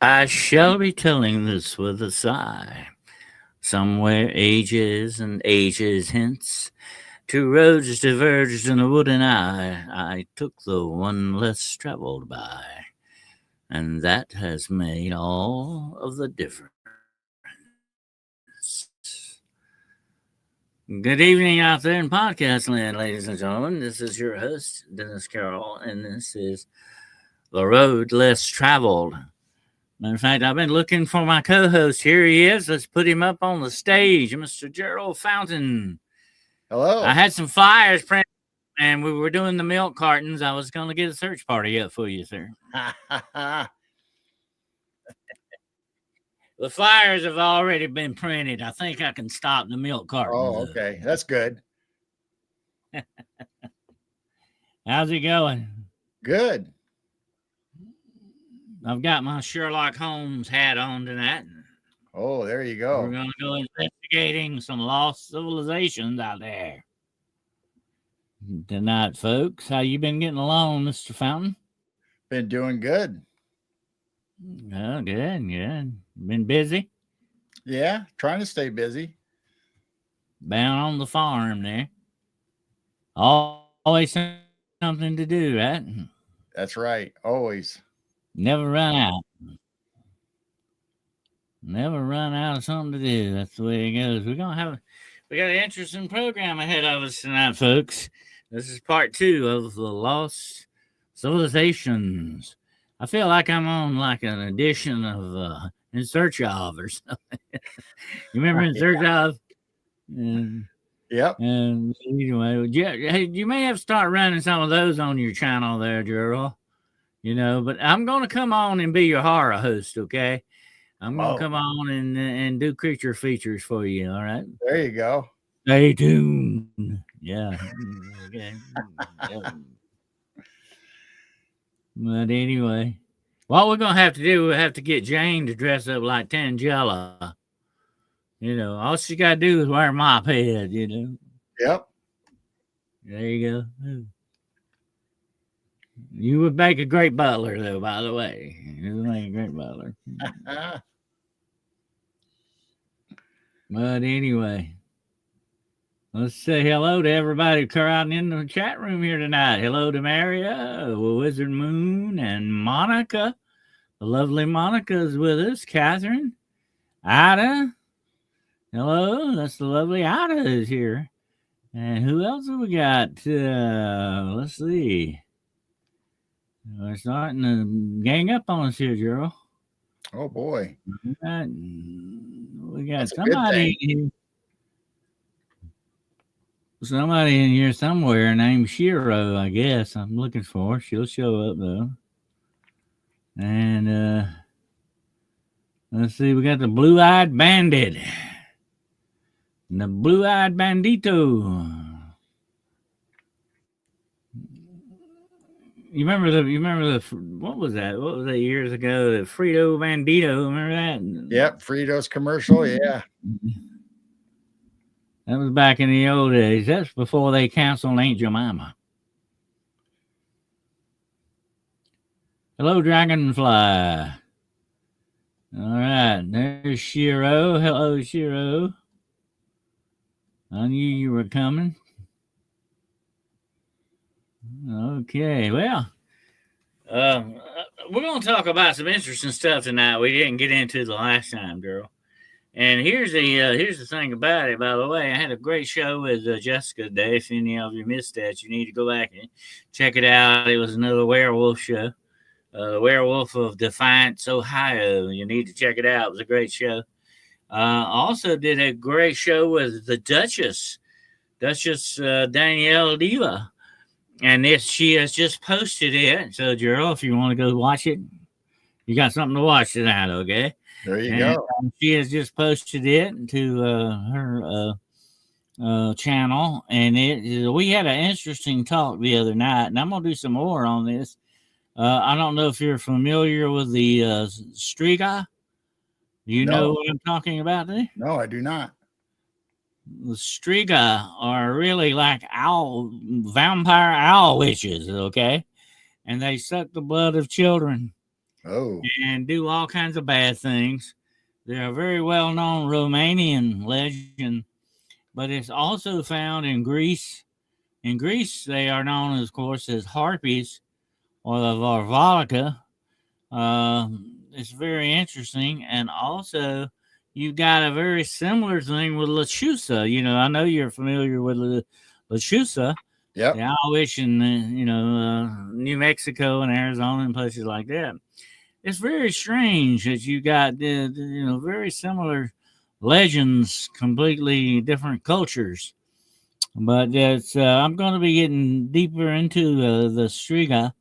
I shall be telling this with a sigh. Somewhere ages and ages hence, two roads diverged in a wooden eye. I took the one less traveled by, and that has made all of the difference. Good evening out there in podcast land, ladies and gentlemen. This is your host, Dennis Carroll, and this is The Road Less Traveled. Matter of fact, I've been looking for my co-host. Here he is. Let's put him up on the stage, Mr. Gerald Fountain. Hello. I had some flyers printed, and we were doing the milk cartons. I was going to get a search party up for you, sir. The flyers have already been printed. I think I can stop the milk cartons. Oh, okay. That's good. How's it going? Good. I've got my Sherlock Holmes hat on tonight. Oh, there you go. We're going to go investigating some lost civilizations out there tonight, folks. How you been getting along, Mr. Fountain? Been doing good. Oh, good. Been busy? Yeah, trying to stay busy. Down on the farm there. Always something to do, right? That's right. Always. Never run out. Never run out of something to do. That's the way it goes. We got an interesting program ahead of us tonight, folks. This is part 2 of the Lost Civilizations. I feel like I'm on like an edition of In Search of or something. You remember In Search of? Yep. And anyway, you may have to start running some of those on your channel there, Gerald. You know, but I'm going to come on and be your horror host, okay? I'm going to come on and do creature features for you, all right? There you go. Stay tuned. Yeah. Okay. Yeah. But anyway, what we're going to have to do, we'll have to get Jane to dress up like Tangela. You know, all she got to do is wear a mop head, you know? Yep. There you go. You would make a great butler, though, by the way. You would make a great butler. But anyway, let's say hello to everybody crowding in the chat room here tonight. Hello to Maria, Wizard Moon, and Monica. The lovely Monica is with us. Catherine, Ida. Hello, that's the lovely Ida is here. And who else have we got? Let's see. We're starting to gang up on us here, Gerald. Oh, boy. We got somebody in here somewhere named Shiro, I guess. I'm looking for her. She'll show up, though. And let's see. We got the Blue-Eyed Bandit. And the Blue-Eyed Bandito. You remember the what was that? What was that years ago? The Frito Bandito, remember that? Yep, Frito's commercial, yeah. That was back in the old days. That's before they canceled Aunt Jemima. Hello, Dragonfly. All right, there's Shiro. Hello, Shiro. I knew you were coming. Okay, well, we're going to talk about some interesting stuff tonight we didn't get into the last time, girl. And here's the thing about it, by the way. I had a great show with Jessica today. If any of you missed that, you need to go back and check it out. It was another werewolf show, the Werewolf of Defiance, Ohio. You need to check it out. It was a great show. Also did a great show with the Duchess Danielle Diva. And she has just posted it. So, Gerald, if you want to go watch it, you got something to watch tonight, okay? There you And go. she has just posted it to her channel. And we had an interesting talk the other night, and I'm going to do some more on this. I don't know if you're familiar with the Striga. Do you know No, what I'm talking about there? no, I do not. The Striga are really like vampire owl witches, okay? And they suck the blood of children Oh, and do all kinds of bad things. They're a very well known Romanian legend, but it's also found in Greece. In Greece, they are known, of course, as harpies or the Varvalika. It's very interesting. And also, you've got a very similar thing with Lechusa. You know, I know you're familiar with Lechusa. yep. The owl witch in New Mexico and Arizona and places like that. It's very strange that you got very similar legends, completely different cultures. But it's I'm going to be getting deeper into the Striga,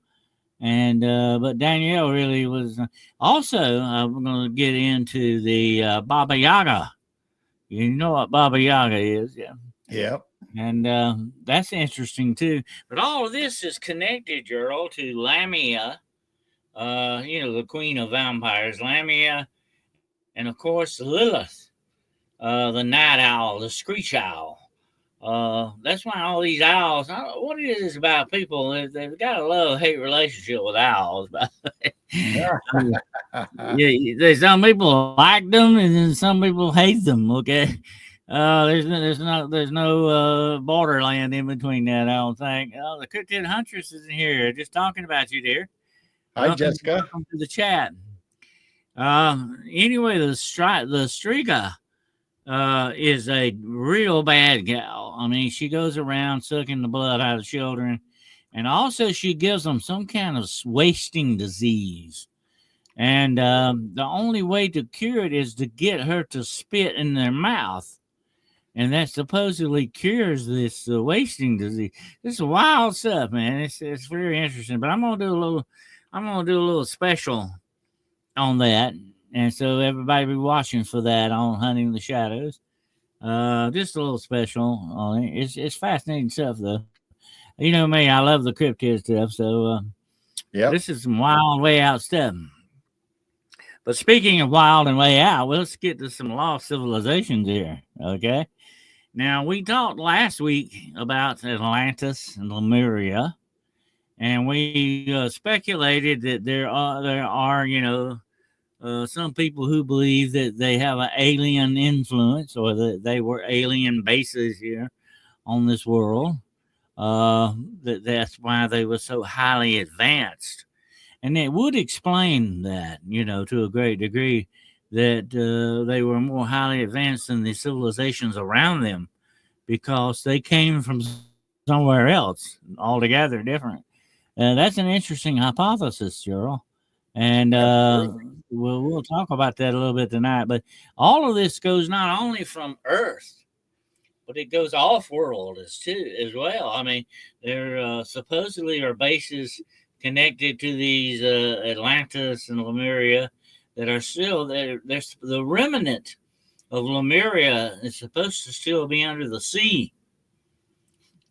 and but Danielle really was. Also, I'm going to get into the Baba Yaga. You know what Baba Yaga is, yeah. Yep. And that's interesting too. But all of this is connected, Gerald, to Lamia, the queen of vampires, Lamia, and of course Lilith, the night owl, the screech owl. That's why all these owls. I don't know what it is about people. They've got a love-hate relationship with owls. Yeah, there's some people like them, and then some people hate them. Okay, there's no borderland in between that. I don't think. Oh, the Cryptid Huntress is in here, just talking about you, dear. Hi, Jessica. Welcome to the chat. Anyway, the Striga is a real bad gal. I mean, she goes around sucking the blood out of children, and also she gives them some kind of wasting disease. And the only way to cure it is to get her to spit in their mouth, and that supposedly cures this wasting disease. This is wild stuff, man. It's very interesting. But I'm gonna do a little special on that, and so everybody be watching for that on Hunting the Shadows. Just a little special on it. It's fascinating stuff, though. You know me, I love the cryptid stuff. So this is some wild way out stuff. But speaking of wild and way out, well, let's get to some lost civilizations here. Okay. Now we talked last week about Atlantis and Lemuria, and we speculated that there are some people who believe that they have an alien influence or that they were alien bases here on this world. That's why they were so highly advanced. And it would explain that, to a great degree, that they were more highly advanced than the civilizations around them because they came from somewhere else, altogether different. That's an interesting hypothesis, Gerald. And we'll talk about that a little bit tonight. But all of this goes not only from Earth, but it goes off world as well. I mean, there supposedly are bases connected to these Atlantis and Lemuria that are still there. There's the remnant of Lemuria is supposed to still be under the sea,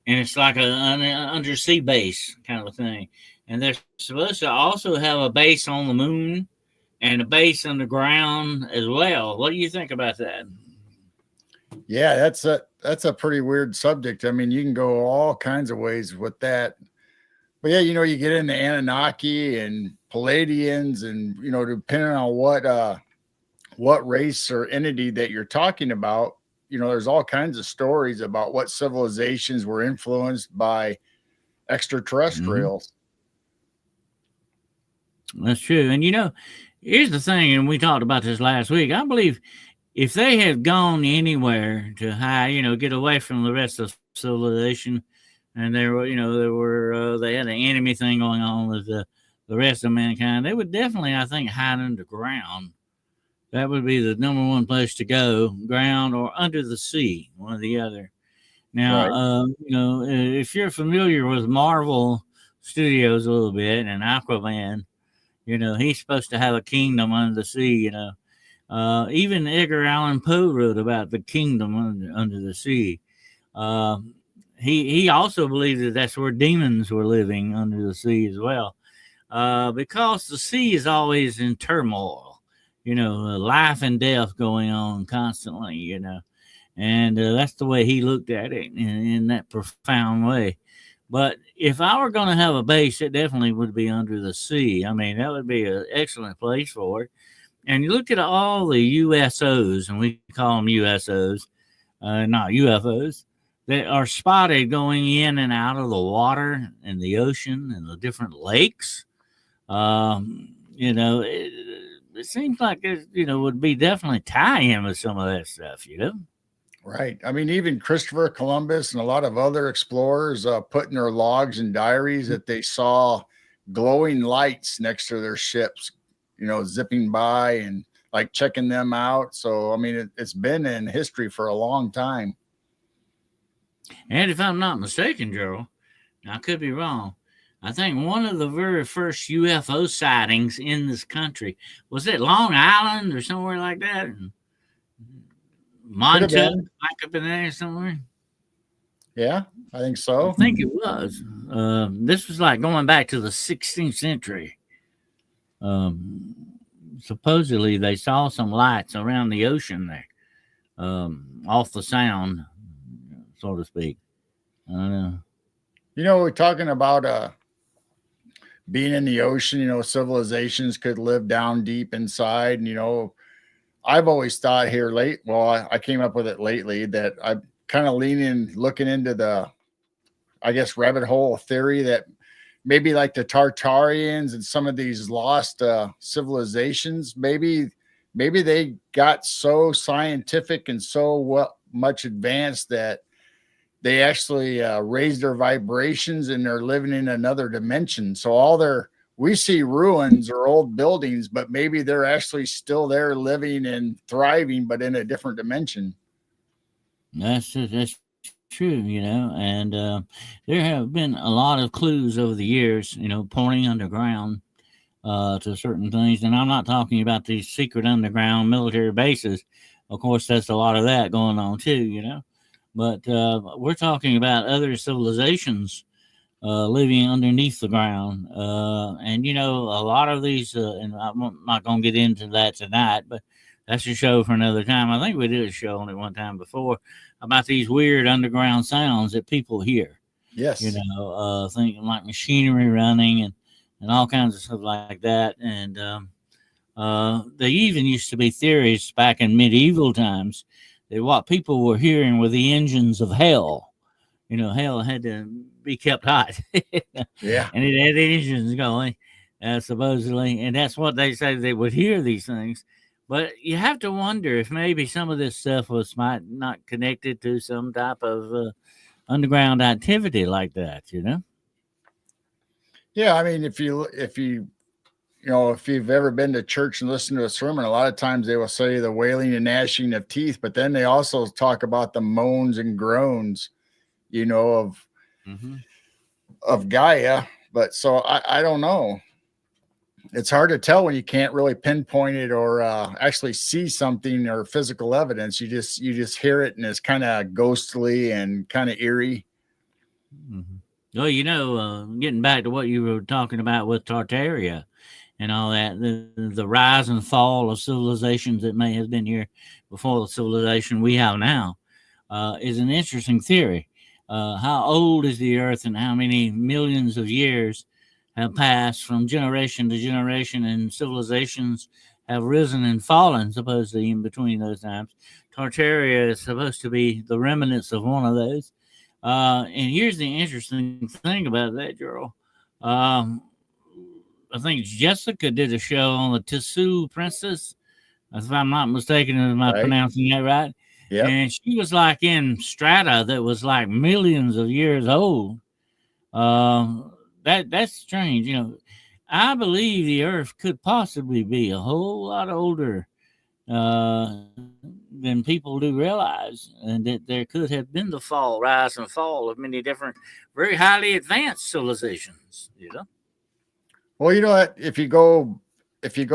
and it's like an undersea base kind of a thing. And they're supposed to also have a base on the moon and a base underground as well. What do you think about that? Yeah, that's a pretty weird subject. I mean, you can go all kinds of ways with that. But yeah, you get into Anunnaki and Palladians, and depending on what race or entity that you're talking about, there's all kinds of stories about what civilizations were influenced by extraterrestrials. That's true. And here's the thing, and we talked about this last week. I believe if they had gone anywhere to hide, get away from the rest of civilization, and they had an enemy thing going on with the rest of mankind, they would definitely, I think, hide underground That would be the number one place to go, ground or under the sea, one or the other. Now, Right. if you're familiar with Marvel Studios a little bit and Aquaman, he's supposed to have a kingdom under the sea. Even Edgar Allan Poe wrote about the kingdom under the sea. Uh, he also believed that that's where demons were living under the sea as well, because the sea is always in turmoil. Life and death going on constantly. And that's the way he looked at it in that profound way. But if I were going to have a base, it definitely would be under the sea. I mean, that would be an excellent place for it. And you look at all the USOs, and we call them USOs, not UFOs, that are spotted going in and out of the water and the ocean and the different lakes. It seems like it, would be definitely tie in with some of that stuff. Right. I mean, even Christopher Columbus and a lot of other explorers put in their logs and diaries that they saw glowing lights next to their ships, zipping by and like checking them out. So, I mean, it's been in history for a long time. And if I'm not mistaken, Gerald, I could be wrong. I think one of the very first UFO sightings in this country was at Long Island or somewhere like that. Montauk might have been there somewhere. Yeah, I think so. I think it was. This was like going back to the 16th century. Supposedly, they saw some lights around the ocean there, off the sound, so to speak. I don't know. We're talking about being in the ocean. Civilizations could live down deep inside. And, I've always thought here I came up with it lately that I'm kind of looking into the, I guess, rabbit hole theory that maybe like the Tartarians and some of these lost civilizations, maybe they got so scientific and so much advanced that they actually raised their vibrations and they're living in another dimension. So we see ruins or old buildings, but maybe they're actually still there living and thriving, but in a different dimension. That's true, and there have been a lot of clues over the years, pointing underground to certain things. And I'm not talking about these secret underground military bases. Of course, that's a lot of that going on too, but we're talking about other civilizations living underneath the ground. And, a lot of these, and I'm not going to get into that tonight, but that's a show for another time. I think we did a show on it one time before about these weird underground sounds that people hear. Yes. Thinking like machinery running and all kinds of stuff like that. And there even used to be theories back in medieval times that what people were hearing were the engines of hell. Hell had to be kept hot. Yeah. And it had engines going, supposedly. And that's what they say they would hear these things. But you have to wonder if maybe some of this stuff might not connected to some type of underground activity like that, Yeah, I mean, if you've ever been to church and listened to a sermon, a lot of times they will say the wailing and gnashing of teeth, but then they also talk about the moans and groans, of Gaia. But so I don't know. It's hard to tell when you can't really pinpoint it or actually see something or physical evidence. You just hear it and it's kind of ghostly and kind of eerie. Mm-hmm. Well, getting back to what you were talking about with Tartaria and all that, the rise and fall of civilizations that may have been here before the civilization we have now is an interesting theory. How old is the Earth and how many millions of years have passed from generation to generation, and civilizations have risen and fallen, supposedly, in between those times. Tartaria is supposed to be the remnants of one of those. And here's the interesting thing about that, Gerald. I think Jessica did a show on the Tissue Princess. If I'm not mistaken, am I pronouncing that right? Yeah. And she was like in strata that was like millions of years old. That's strange. I believe the Earth could possibly be a whole lot older than people do realize, and that there could have been the fall, rise, and fall of many different, very highly advanced civilizations. Well, you know what? If you go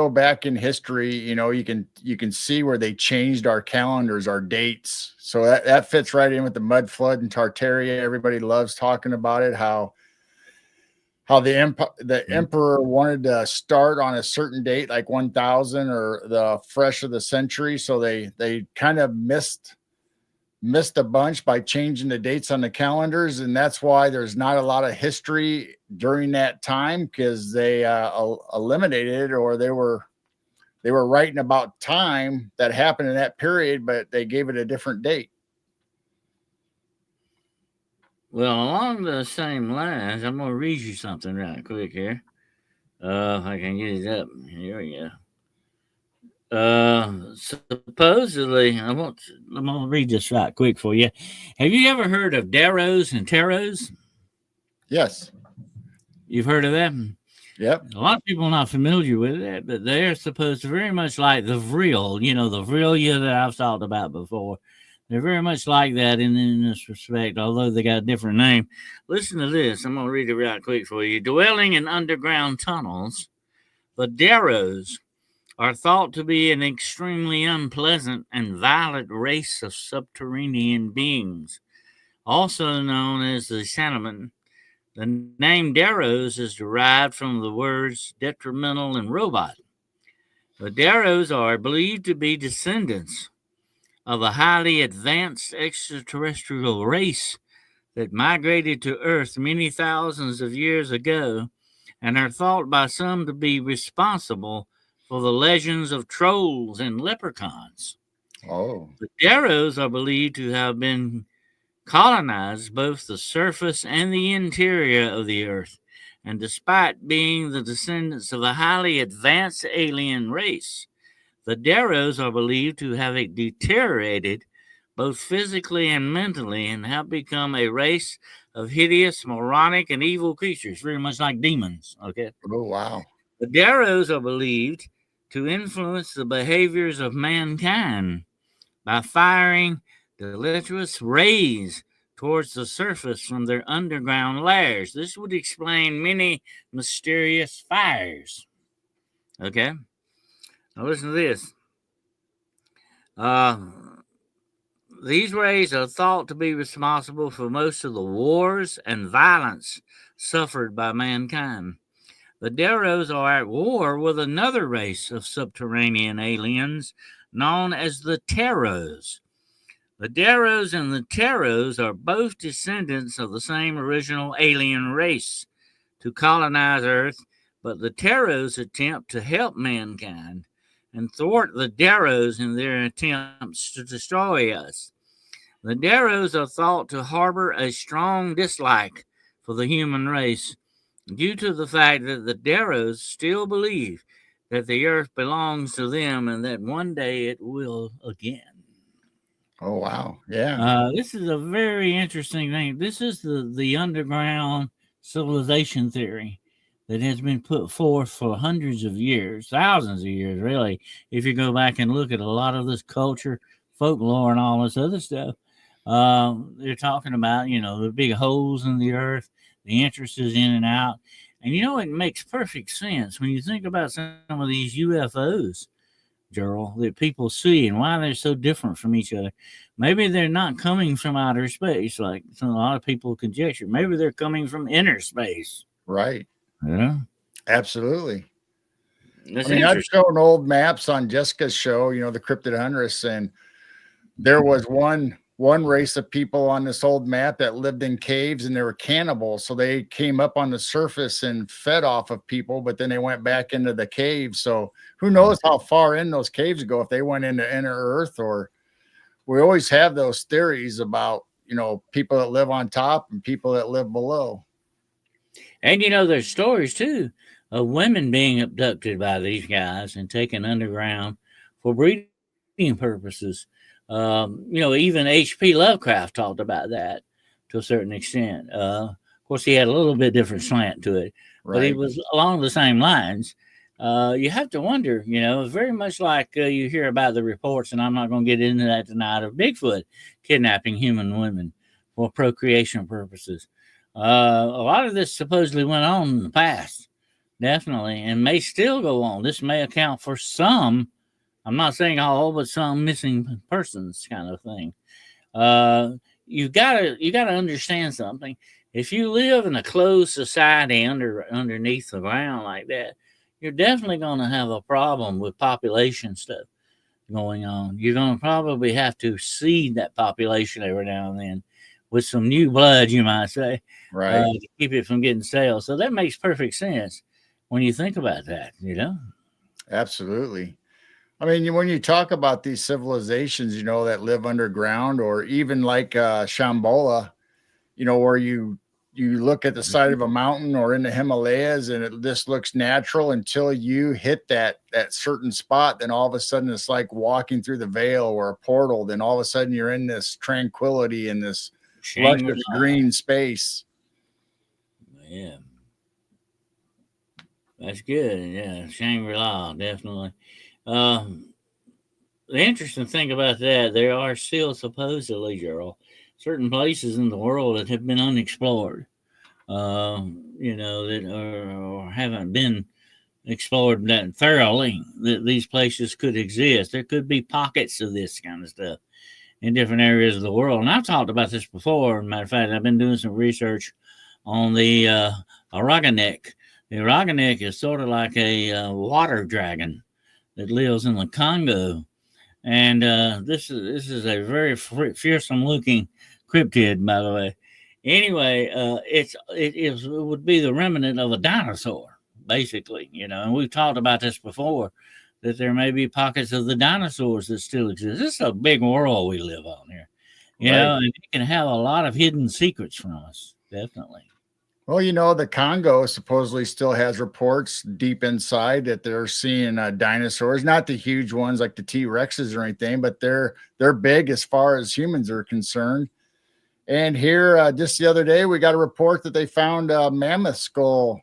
back in history, you can see where they changed our calendars, our dates. So that fits right in with the mud flood in Tartaria. Everybody loves talking about it. How the emperor wanted to start on a certain date, like 1000 or the fresh of the century. So they kind of missed a bunch by changing the dates on the calendars, and that's why there's not a lot of history during that time, because they eliminated, or they were writing about time that happened in that period, but they gave it a different date. Well, along the same lines, I'm going to read you something right quick here. If I can get it up. Here we go. Supposedly, I'm going to read this right quick for you. Have you ever heard of Deros and Teros? Yes. You've heard of them? Yep. A lot of people are not familiar with it, but they're supposed to very much like the vril, the vrillia that I've talked about before. They're very much like that in this respect, although they got a different name. Listen to this. I'm going to read it right quick for you. Dwelling in underground tunnels, the Deros are thought to be an extremely unpleasant and violent race of subterranean beings, also known as the Sandman. The name Deros is derived from the words detrimental and robot. The Deros are believed to be descendants of a highly advanced extraterrestrial race that migrated to Earth many thousands of years ago, and are thought by some to be responsible for the legends of trolls and leprechauns. Oh. The Deros are believed to have been colonized both the surface and the interior of the Earth, and despite being the descendants of a highly advanced alien race, the Deros are believed to have deteriorated both physically and mentally, and have become a race of hideous, moronic, and evil creatures, very much like demons. Okay. Oh, wow. The Deros are believed to influence the behaviors of mankind by firing deleterious rays towards the surface from their underground lairs. This would explain many mysterious fires. Okay? Now listen to this. These rays are thought to be responsible for most of the wars and violence suffered by mankind. The Deros are at war with another race of subterranean aliens known as the Teros. The Deros and the Teros are both descendants of the same original alien race to colonize Earth, but the Teros attempt to help mankind and thwart the Deros in their attempts to destroy us. The Deros are thought to harbor a strong dislike for the human race due to the fact that the Deros still believe that the Earth belongs to them and that one day it will again. Oh, wow. Yeah. This is a very interesting thing. This is the underground civilization theory that has been put forth for hundreds of years, thousands of years, really. If you go back and look at a lot of this culture, folklore, and all this other stuff, they're talking about, the big holes in the earth, the entrances in and out. And, it makes perfect sense when you think about some of these UFOs, Gerald, that people see and why they're so different from each other. Maybe they're not coming from outer space, like a lot of people conjecture. Maybe they're coming from inner space. Right. Yeah. Absolutely. That's I've shown old maps on Jessica's show, the Cryptid Huntress, and there was one race of people on this old map that lived in caves, and they were cannibals. So they came up on the surface and fed off of people, but then they went back into the caves. So who knows how far in those caves go, if they went into inner earth, or we always have those theories about, people that live on top and people that live below. And there's stories too of women being abducted by these guys and taken underground for breeding purposes. Even H.P. Lovecraft talked about that to a certain extent. Of course, he had a little bit different slant to it, but it was along the same lines. You have to wonder, very much like you hear about the reports, and I'm not going to get into that tonight, of Bigfoot kidnapping human women for procreation purposes. A lot of this supposedly went on in the past, definitely, and may still go on. This may account for some, I'm not saying all, but some missing persons kind of thing. You gotta understand something. If you live in a closed society underneath the ground like that, you're definitely going to have a problem with population stuff going on. You're going to probably have to seed that population every now and then with some new blood, you might say, Right. to keep it from getting stale. So that makes perfect sense when you think about that. Absolutely. I mean, when you talk about these civilizations, that live underground, or even like Shambhala, where you look at the side of a mountain or in the Himalayas, and it just looks natural until you hit that certain spot. Then all of a sudden it's like walking through the veil or a portal. Then all of a sudden you're in this tranquility and this luscious green space. Yeah. That's good. Yeah. Shangri-La, definitely. The interesting thing about that, there are still supposedly, Gerald, certain places in the world that have been unexplored, that are, or haven't been explored that thoroughly, that these places could exist. There could be pockets of this kind of stuff in different areas of the world. And I've talked about this before. Matter of fact, I've been doing some research on the Aragonek. The Aragonek is sort of like a water dragon that lives in the Congo. And this is a very fearsome looking cryptid, by the way. Anyway, it would be the remnant of a dinosaur, basically, and we've talked about this before, that there may be pockets of the dinosaurs that still exist. This is a big world we live on here, and it can have a lot of hidden secrets from us, definitely. Well, the Congo supposedly still has reports deep inside that they're seeing dinosaurs, not the huge ones like the T-Rexes or anything, but they're big as far as humans are concerned. And here, just the other day, we got a report that they found a mammoth skull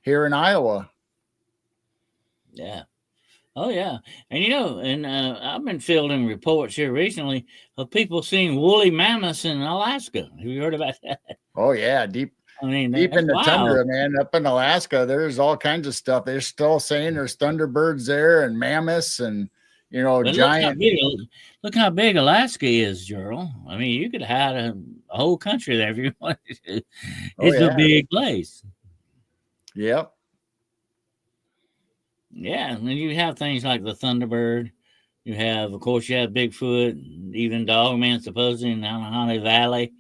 here in Iowa. Yeah. Oh, yeah. And I've been fielding reports here recently of people seeing woolly mammoths in Alaska. Have you heard about that? Oh, yeah. Deep in the tundra, man, up in Alaska, there's all kinds of stuff. They're still saying there's thunderbirds there and mammoths and, giant. Look how big Alaska is, Gerald. I mean, you could hide a whole country there if you wanted to. It's a big place. Yep. Yeah, and then you have things like the Thunderbird. You have Bigfoot, even Dogman, supposedly in the Anaheim Valley,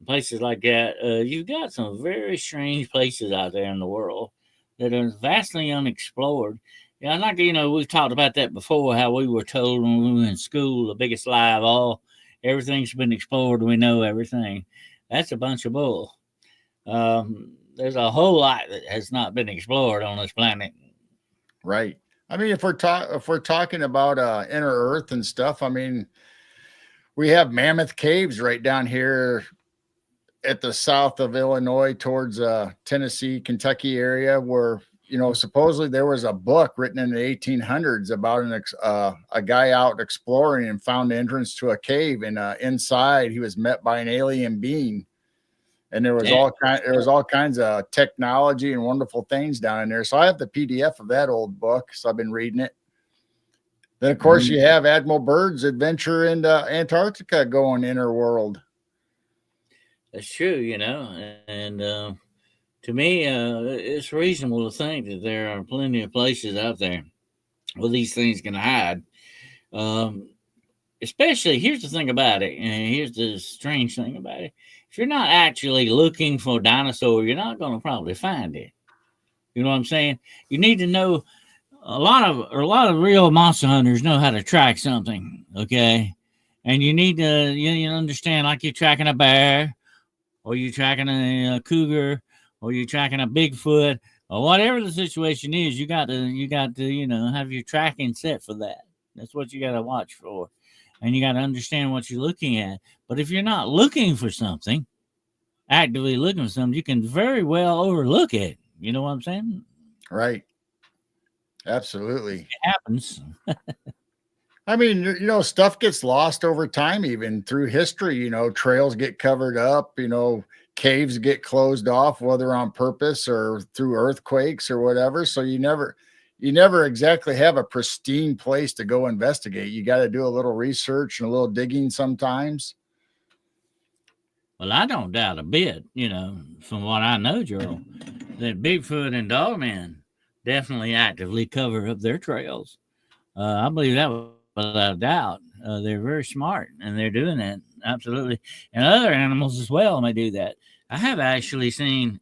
places like that. You've got some very strange places out there in the world that are vastly unexplored. Yeah, like we've talked about that before. How we were told when we were in school, the biggest lie of all, everything's been explored. We know everything. That's a bunch of bull. There's a whole lot that has not been explored on this planet. Right. I mean, if we're talking about inner Earth and stuff, I mean, we have Mammoth Caves right down here at the south of Illinois towards Tennessee, Kentucky area, where supposedly there was a book written in the 1800s about a guy out exploring and found the entrance to a cave, and inside he was met by an alien being. And there was all kinds of technology and wonderful things down in there. So I have the PDF of that old book, so I've been reading it. Then, of course, you have Admiral Byrd's adventure into Antarctica going inner world. That's true, and to me, it's reasonable to think that there are plenty of places out there where these things can hide. Especially, here's the thing about it, and here's the strange thing about it. If you're not actually looking for a dinosaur, you're not going to probably find it. You know what I'm saying? You need to know a lot of real monster hunters know how to track something, okay? And you need to you understand, like you're tracking a bear, or you're tracking a cougar, or you're tracking a Bigfoot, or whatever the situation is. You got to have your tracking set for that. That's what you got to watch for. And you got to understand what you're looking at. But if you're not looking for something, actively looking for something, you can very well overlook it. You know what I'm saying? Right. Absolutely. It happens. I mean, stuff gets lost over time, even through history. Trails get covered up, caves get closed off, whether on purpose or through earthquakes or whatever. So you never exactly have a pristine place to go investigate. You got to do a little research and a little digging sometimes. Well, I don't doubt a bit, from what I know, Joel, that Bigfoot and Dogman definitely actively cover up their trails. I believe that without a doubt. They're very smart and they're doing that. Absolutely. And other animals as well may do that. I have actually seen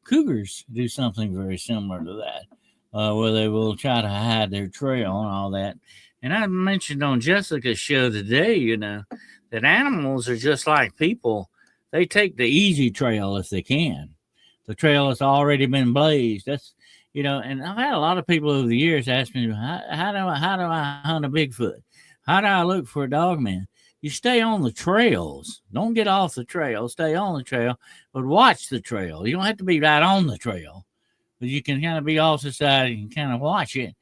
cougars do something very similar to that, where they will try to hide their trail and all that. And I mentioned on Jessica's show today, that animals are just like people. They take the easy trail if they can. The trail has already been blazed. That's and I've had a lot of people over the years ask me, how do I hunt a Bigfoot? How do I look for a dogman? You stay on the trails. Don't get off the trail. Stay on the trail, but watch the trail. You don't have to be right on the trail, but you can kind of be off the side and kind of watch it.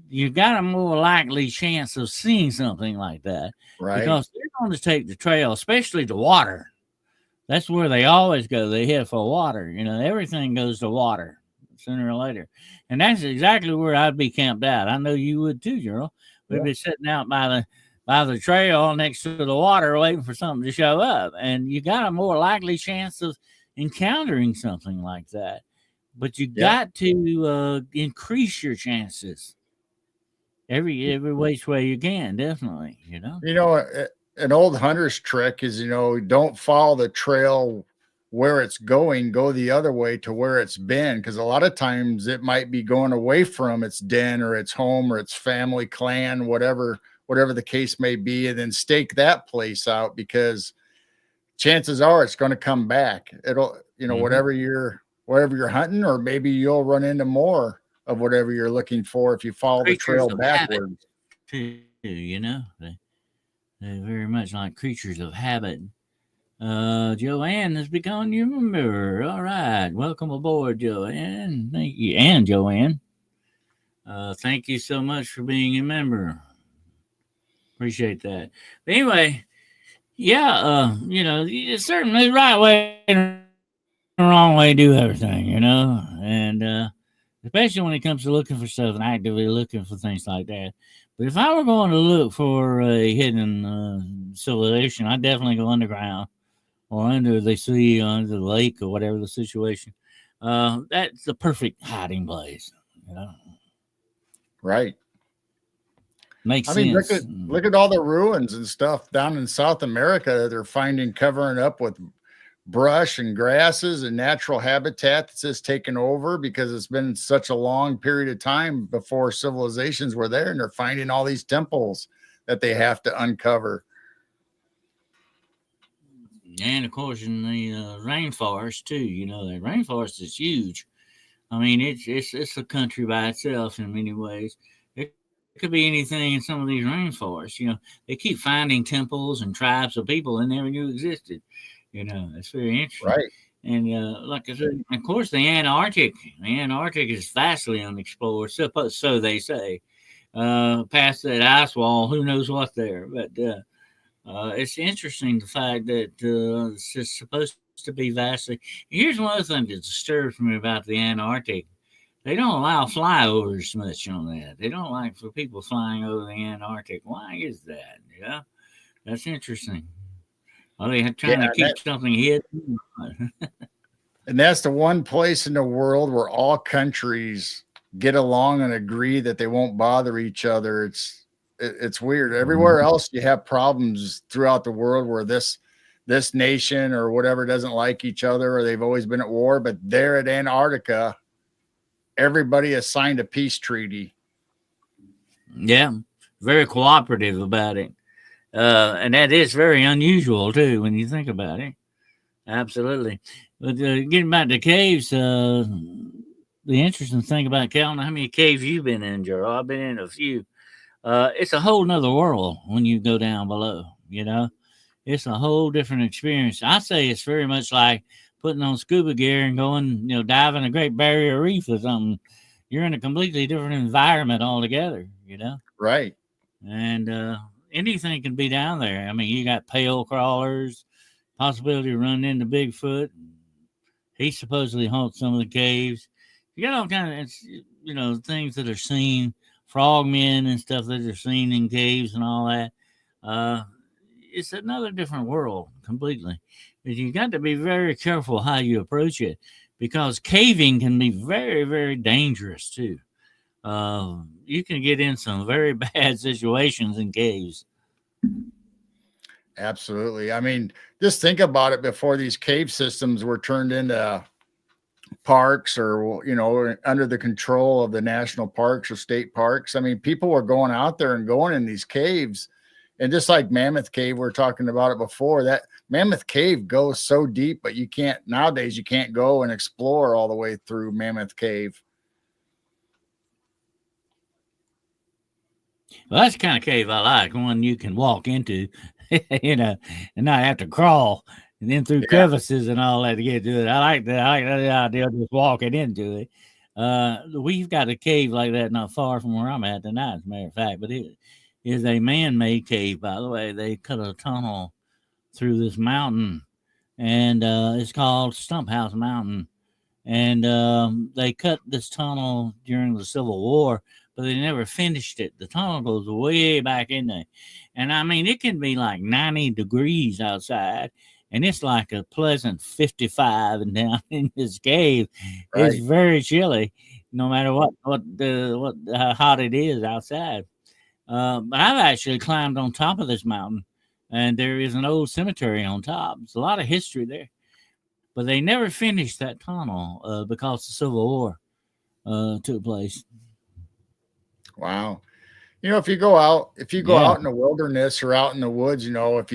You got a more likely chance of seeing something like that, Right. because they're going to take the trail, especially the water. That's where they always go. They head for water. Everything goes to water sooner or later. And that's exactly where I'd be camped out. I know you would too, Gerald. We'd be sitting out by the trail next to the water waiting for something to show up. And you got a more likely chance of encountering something like that. But you got to increase your chances every which way you can, definitely, An old hunter's trick is, don't follow the trail where it's going, go the other way to where it's been. Because a lot of times it might be going away from its den or its home or its family, clan, whatever the case may be, and then stake that place out, because chances are it's going to come back. It'll, whatever you're hunting, or maybe you'll run into more of whatever you're looking for if you follow the trail backwards. Too, they're very much like creatures of habit. Joanne has become a new member. All right. Welcome aboard, Joanne. Thank you. And Joanne. Thank you so much for being a member. Appreciate that. But anyway, certainly the right way and the wrong way to do everything, and especially when it comes to looking for stuff and actively looking for things like that. But if I were going to look for a hidden civilization, I'd definitely go underground or under the sea, or under the lake, or whatever the situation. That's the perfect hiding place. Right. Makes sense. Look at all the ruins and stuff down in South America that they're finding, covering up with brush and grasses and natural habitat that's just taken over, because it's been such a long period of time before civilizations were there, and they're finding all these temples that they have to uncover. And of course, in the rainforest too, the rainforest is huge. I mean, it's a country by itself in many ways. It could be anything in some of these rainforests. They keep finding temples and tribes of people they never knew existed. It's very interesting. Right. And like I said, of course, the Antarctic is vastly unexplored. So they say. Past that ice wall, who knows what's there? But it's interesting, the fact that it's just supposed to be vastly. Here's one other thing that disturbs me about the Antarctic. They don't allow flyovers much on that. They don't like for people flying over the Antarctic. Why is that? That's interesting. Are they trying to keep something hidden? And that's the one place in the world where all countries get along and agree that they won't bother each other. It's weird. Everywhere else you have problems throughout the world where this nation or whatever doesn't like each other, or they've always been at war. But there at Antarctica, everybody has signed a peace treaty. Yeah, very cooperative about it. And that is very unusual too when you think about it. Absolutely. But getting back to caves, the interesting thing about counting how many caves you've been in, Gerald, I've been in a few. It's a whole nother world when you go down below. It's a whole different experience. I say it's very much like putting on scuba gear and going, diving a Great Barrier Reef or something. you're in a completely different environment altogether, you know? Right. And anything can be down there. I mean, you got pale crawlers, possibility of running into Bigfoot. He supposedly haunts some of the caves. You got all kind of, things that are seen, frogmen and stuff that are seen in caves and all that. Uh, it's another different world completely. But you got to be very careful how you approach it because caving can be very, very dangerous too. You can get in some very bad situations in caves. Absolutely. I mean, just think about it before these cave systems were turned into parks or, under the control of the national parks or state parks. I mean, people were going out there and going in these caves. And just like Mammoth Cave, we are talking about it before, that Mammoth Cave goes so deep, but nowadays you can't go and explore all the way through Mammoth Cave. Well, that's the kind of cave I like, one you can walk into, and not have to crawl and then through crevices and all that to get to it. I like that. I like the idea of just walking into it. We've got a cave like that not far from where I'm at tonight, as a matter of fact, but it is a man-made cave, by the way. They cut a tunnel through this mountain, and it's called Stump House Mountain. And they cut this tunnel during the Civil War, but they never finished it. The tunnel goes way back in there. And I mean, it can be like 90 degrees outside, and it's like a pleasant 55 and down in this cave. Right. It's very chilly, no matter what hot it is outside. But I've actually climbed on top of this mountain, and there is an old cemetery on top. There's a lot of history there. But they never finished that tunnel because the Civil War took place. Wow. If you go out in the wilderness or out in the woods, if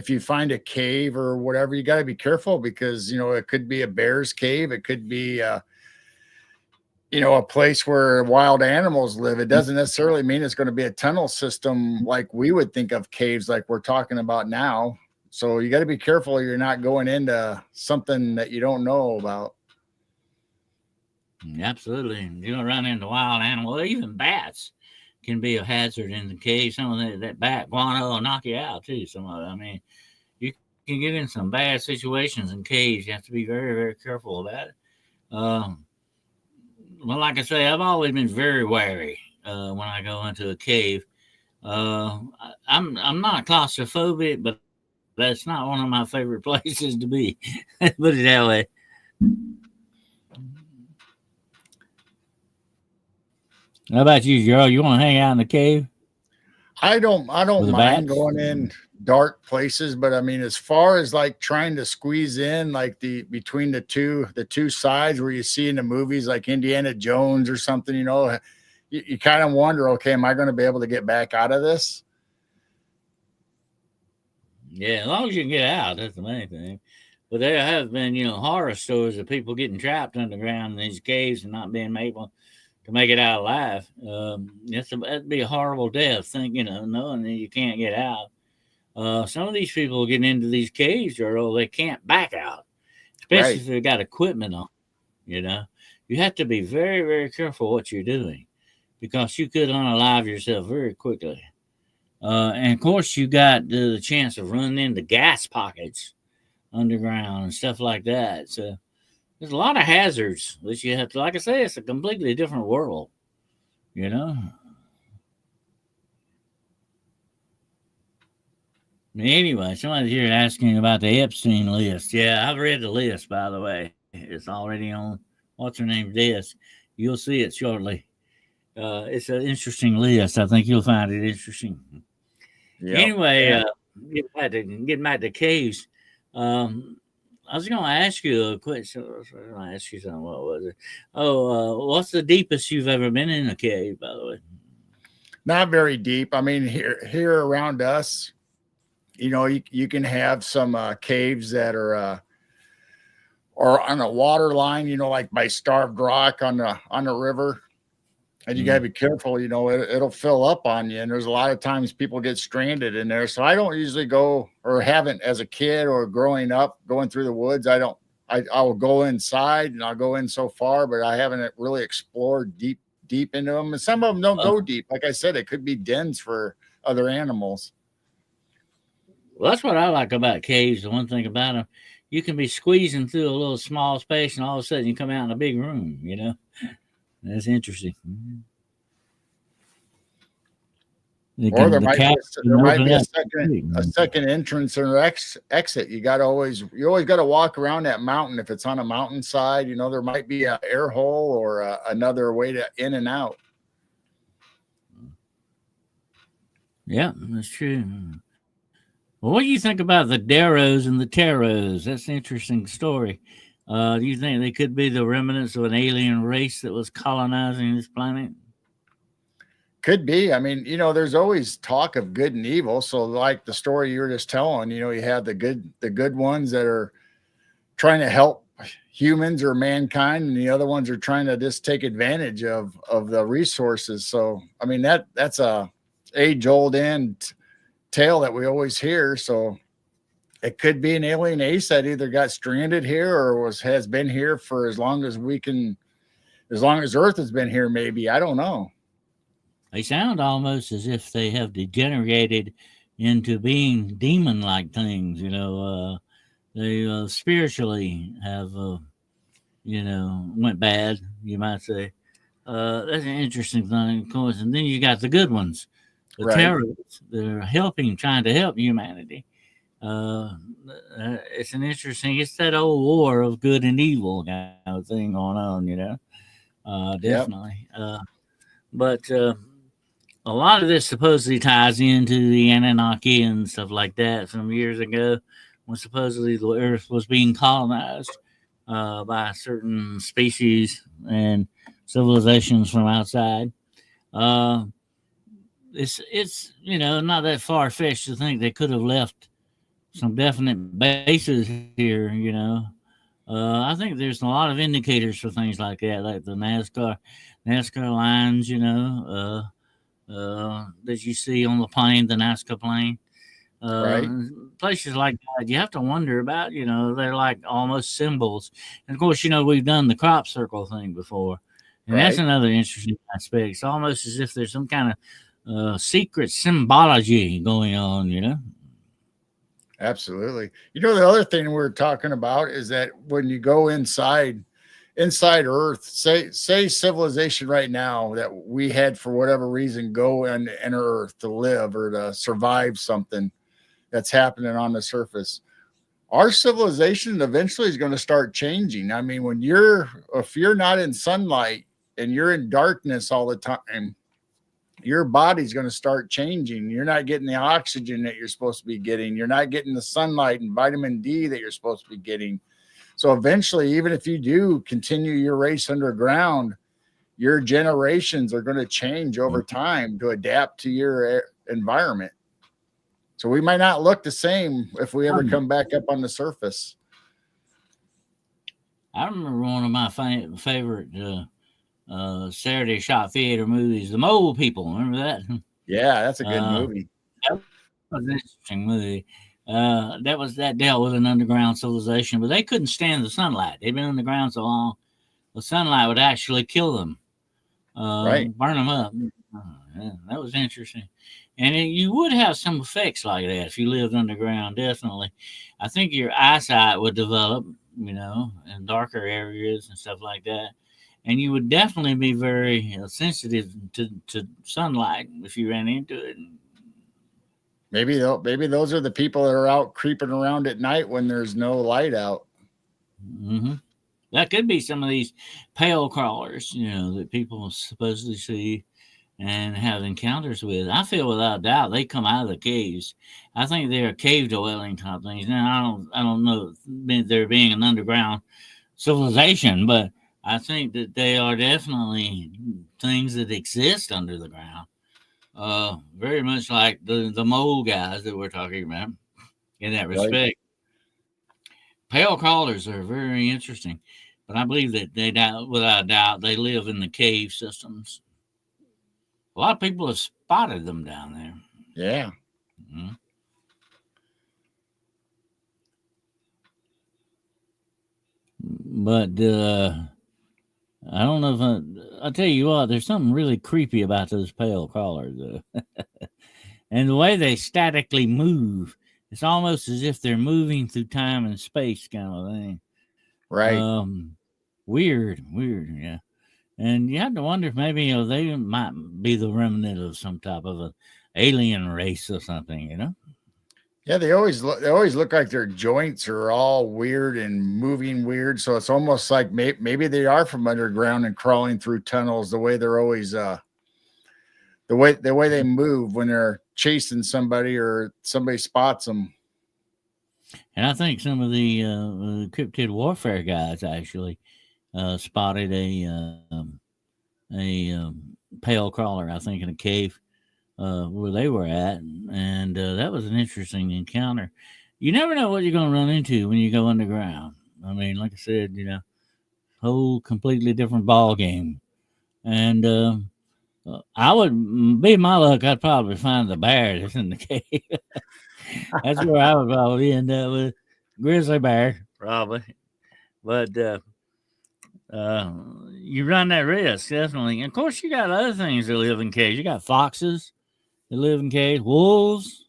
you find a cave or whatever, you got to be careful because, it could be a bear's cave. It could be, a place where wild animals live. It doesn't necessarily mean it's going to be a tunnel system like we would think of caves like we're talking about now. So you got to be careful you're not going into something that you don't know about. Absolutely. You don't run into wild animals, even bats can be a hazard in the cave. Some of that bat guano will knock you out too. Some of it. I mean, you can get in some bad situations in caves. You have to be very, very careful about it. Well, like I say, I've always been very wary when I go into a cave. I'm not claustrophobic, but that's not one of my favorite places to be. Put it that way. How about you, Gerald? You want to hang out in the cave? I don't mind going in dark places, but I mean, as far as like trying to squeeze in like between the two sides where you see in the movies like Indiana Jones or something, you kind of wonder, okay, am I going to be able to get back out of this? Yeah, as long as you can get out, that's the main thing. But there have been, horror stories of people getting trapped underground in these caves and not being able to make it out alive. That'd be a horrible death, knowing that you can't get out. Some of these people getting into these caves, they can't back out, especially if they've got equipment on. You have to be very, very careful what you're doing because you could unalive yourself very quickly. And of course, you got the chance of running into gas pockets underground and stuff like that. So there's a lot of hazards that you have to, like I say, it's a completely different world, Anyway, somebody's here asking about the Epstein list. Yeah, I've read the list, by the way. It's already on what's her name's desk. You'll see it shortly. It's an interesting list. I think you'll find it interesting. Yep. Anyway, getting back to caves. I was going to ask you a question. I was going to ask you something. What was it? What's the deepest you've ever been in a cave, by the way? Not very deep. I mean, here around us, you can have some caves that are on a water line, like by Starved Rock on the river. And you got to be careful, it'll fill up on you. And there's a lot of times people get stranded in there. So I don't usually go, or haven't as a kid or growing up, going through the woods. I don't I will go inside and I'll go in so far, but I haven't really explored deep into them. And some of them don't go deep. Like I said, it could be dens for other animals. Well, that's what I like about caves. The one thing about them, you can be squeezing through a little small space, and all of a sudden you come out in a big room. That's interesting. Or there might be a up. second entrance or exit. You always got to walk around that mountain. If it's on a mountainside, there might be an air hole or another way to in and out. Yeah, that's true. Well, what do you think about the Deros and the Teros? That's an interesting story. Do you think they could be the remnants of an alien race that was colonizing this planet? Could be. I mean, there's always talk of good and evil. So, like the story you were just telling, you have the good ones that are trying to help humans or mankind, and the other ones are trying to just take advantage of the resources. So, I mean, that's a age-old tale that we always hear. So, it could be an alien race that either got stranded here or has been here for as long as Earth has been here. Maybe, I don't know. They sound almost as if they have degenerated into being demon-like things. They spiritually have, went bad, you might say. That's an interesting thing, of course. And then you got the good ones, the terrorists. They're trying to help humanity. It's that old war of good and evil kind of thing going on, definitely. Yep. But a lot of this supposedly ties into the Anunnaki and stuff like that from years ago, when supposedly the Earth was being colonized by certain species and civilizations from outside. It's not that far fetched to think they could have left some definite bases here. I think there's a lot of indicators for things like that, like the NASCAR lines. That you see on the plane, the NASCAR plane. Places like that, you have to wonder about, they're like almost symbols. And of course, we've done the crop circle thing before. And that's another interesting aspect. It's almost as if there's some kind of secret symbology going on. Absolutely. The other thing we're talking about is that when you go inside Earth, say civilization right now that we had for whatever reason go and enter Earth to live or to survive something that's happening on the surface, our civilization eventually is going to start changing. I mean, if you're not in sunlight and you're in darkness all the time, your body's going to start changing. You're not getting the oxygen that you're supposed to be getting. You're not getting the sunlight and vitamin D that you're supposed to be getting. So eventually, even if you do continue your race underground, your generations are going to change over time to adapt to your environment. So we might not look the same if we ever come back up on the surface. I remember one of my favorite Saturday Shot Theater movies, The Mole People. Remember that? Yeah, that's a good movie. That was an interesting movie. That dealt with an underground civilization, but they couldn't stand the sunlight. They'd been underground so long, the sunlight would actually kill them, burn them up. Yeah, that was interesting. And you would have some effects like that if you lived underground, definitely. I think your eyesight would develop, in darker areas and stuff like that. And you would definitely be very sensitive to sunlight if you ran into it. Maybe those are the people that are out creeping around at night when there's no light out. Mm-hmm. That could be some of these pale crawlers, that people supposedly see and have encounters with. I feel without doubt they come out of the caves. I think they're cave dwelling type things. Now I don't know there being an underground civilization, but I think that they are definitely things that exist under the ground. Very much like the mole guys that we're talking about in that respect. Right. Pale crawlers are very interesting, but I believe that without doubt, they live in the cave systems. A lot of people have spotted them down there. Yeah. but I don't know if I'll tell you what. There's something really creepy about those pale crawlers, though, and the way they statically move. It's almost as if they're moving through time and space, kind of thing. Right. Weird, yeah. And you have to wonder if maybe they might be the remnant of some type of an alien race or something. Yeah, they always look like their joints are all weird and moving weird. So it's almost like maybe they are from underground and crawling through tunnels. The way they're always the way they move when they're chasing somebody or somebody spots them. And I think some of the cryptid warfare guys actually spotted a pale crawler, I think, in a cave where they were at, and that was an interesting encounter. You never know what you're going to run into when you go underground. I mean, like I said, whole completely different ball game. And I would be my luck. I'd probably find the bear that's in the cave. That's where I would probably end up with grizzly bear, probably. But you run that risk definitely. And of course, you got other things that live in caves. You got foxes that live in caves, wolves.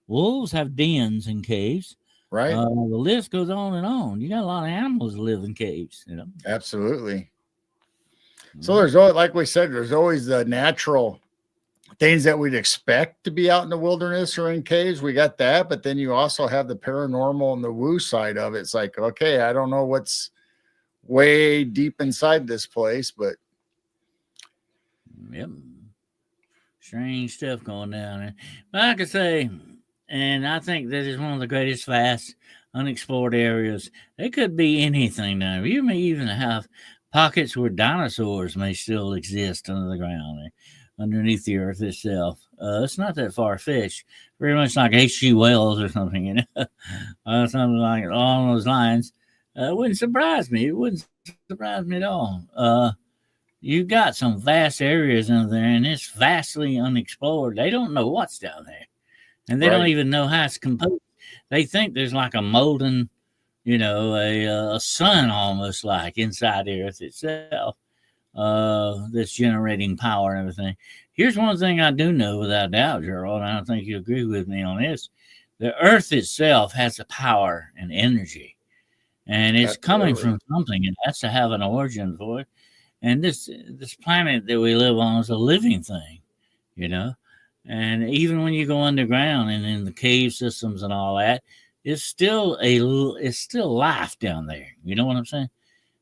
Wolves have dens in caves. Right. The list goes on and on. You got a lot of animals that live in caves. Absolutely. So there's always, like we said, there's always the natural things that we'd expect to be out in the wilderness or in caves. We got that, but then you also have the paranormal and the woo side of it. It's like, okay, I don't know what's way deep inside this place, but yep, strange stuff going down there. But like I say, and I think that is one of the greatest vast unexplored areas. It could be anything now. You may even have pockets where dinosaurs may still exist under the ground, underneath the earth itself. It's not that far fetched. Very much like H.G. Wells or something, something like along those lines. It wouldn't surprise me. It wouldn't surprise me at all. You got some vast areas in there, and it's vastly unexplored. They don't know what's down there, and they don't even know how it's composed. They think there's like a molten, a sun almost like inside the earth itself that's generating power and everything. Here's one thing I do know without doubt, Gerald, and I don't think you agree with me on this. The earth itself has a power and energy, and it's coming from something. It has to have an origin for it. And this planet that we live on is a living thing, And even when you go underground and in the cave systems and all that, it's still life down there. You know what I'm saying?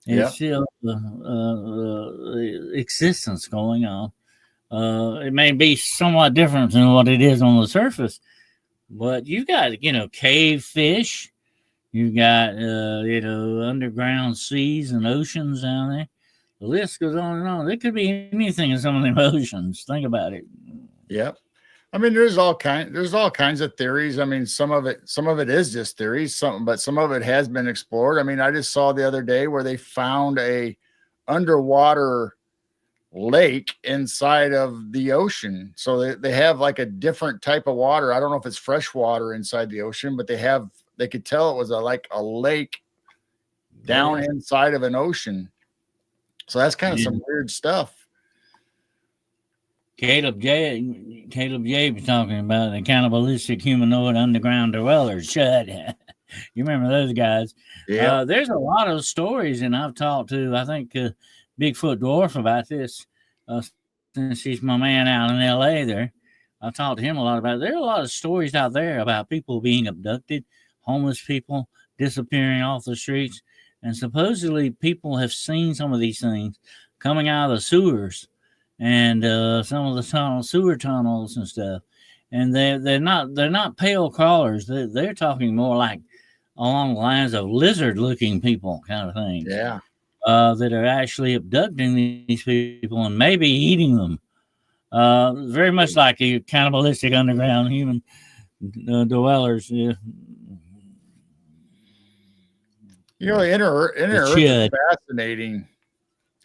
It's still existence going on. It may be somewhat different than what it is on the surface, but you got cave fish, you got underground seas and oceans down there. The list goes on and on. It could be anything in some of them oceans. Think about it. Yep. I mean, there's all kinds of theories. I mean, some of it is just theories, but some of it has been explored. I mean, I just saw the other day where they found a underwater lake inside of the ocean. So they have like a different type of water. I don't know if it's fresh water inside the ocean, but they could tell it was like a lake down inside of an ocean. So that's kind of some weird stuff. Caleb J was talking about the cannibalistic humanoid underground dwellers. Shut. You remember those guys? Yeah. There's a lot of stories, and I've talked to, I think, Bigfoot Dwarf about this since he's my man out in L.A. there. I've talked to him a lot about it. There are a lot of stories out there about people being abducted, homeless people disappearing off the streets. And supposedly people have seen some of these things coming out of the sewers and some of the sewer tunnels and stuff. And they're not pale crawlers. They're talking more like along the lines of lizard-looking people kind of things. Yeah. That are actually abducting these people and maybe eating them. Very much like the cannibalistic underground human dwellers. Yeah. The inner earth is fascinating.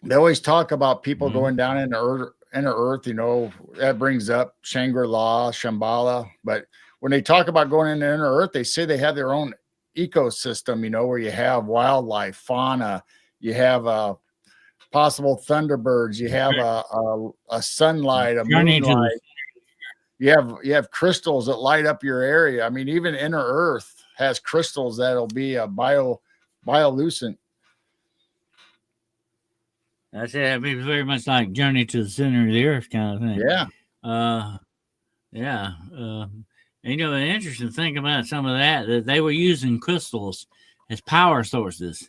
They always talk about people going down into inner earth. That brings up Shangri-La, Shambhala. But when they talk about going into inner earth, they say they have their own ecosystem, you know, where you have wildlife, fauna, you have possible thunderbirds, you have a sunlight, a Journey to moonlight. You have crystals that light up your area. I mean, even inner Earth has crystals that'll be a bioluminescent. I said it'd be very much like Journey to the Center of the Earth kind of thing. Yeah. Yeah. And, you know, an interesting thing about some of that they were using crystals as power sources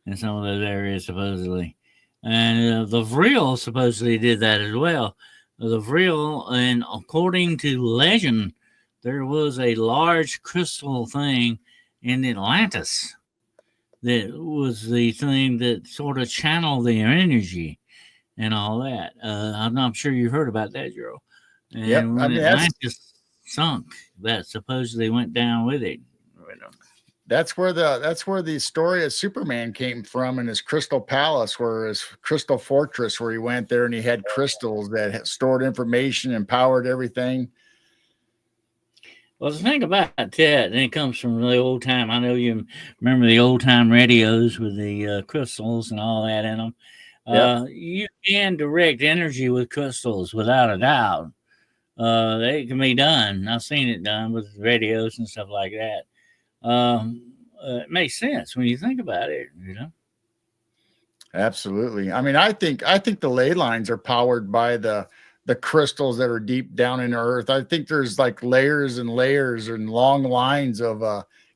in some of those areas, supposedly. And the Vril supposedly did that as well. The Vril, and according to legend, there was a large crystal thing in Atlantis that was the thing that sort of channeled their energy and all that. I'm sure you heard about that, Joe. And Yep. when I mean, Atlantis sunk, that supposedly went down with it. that's where the story of Superman came from, in his crystal palace, where his crystal fortress, where he went there and he had crystals that had stored information and powered everything. Well, the thing about that, and it comes from the old time. I know you remember the old time radios with the crystals and all that in them. Yep. You can direct energy with crystals without a doubt. It can be done. I've seen it done with radios and stuff like that. It makes sense when you think about it, you know. Absolutely. I mean, I think the ley lines are powered by the crystals that are deep down in the earth. I think there's like layers and layers and long lines of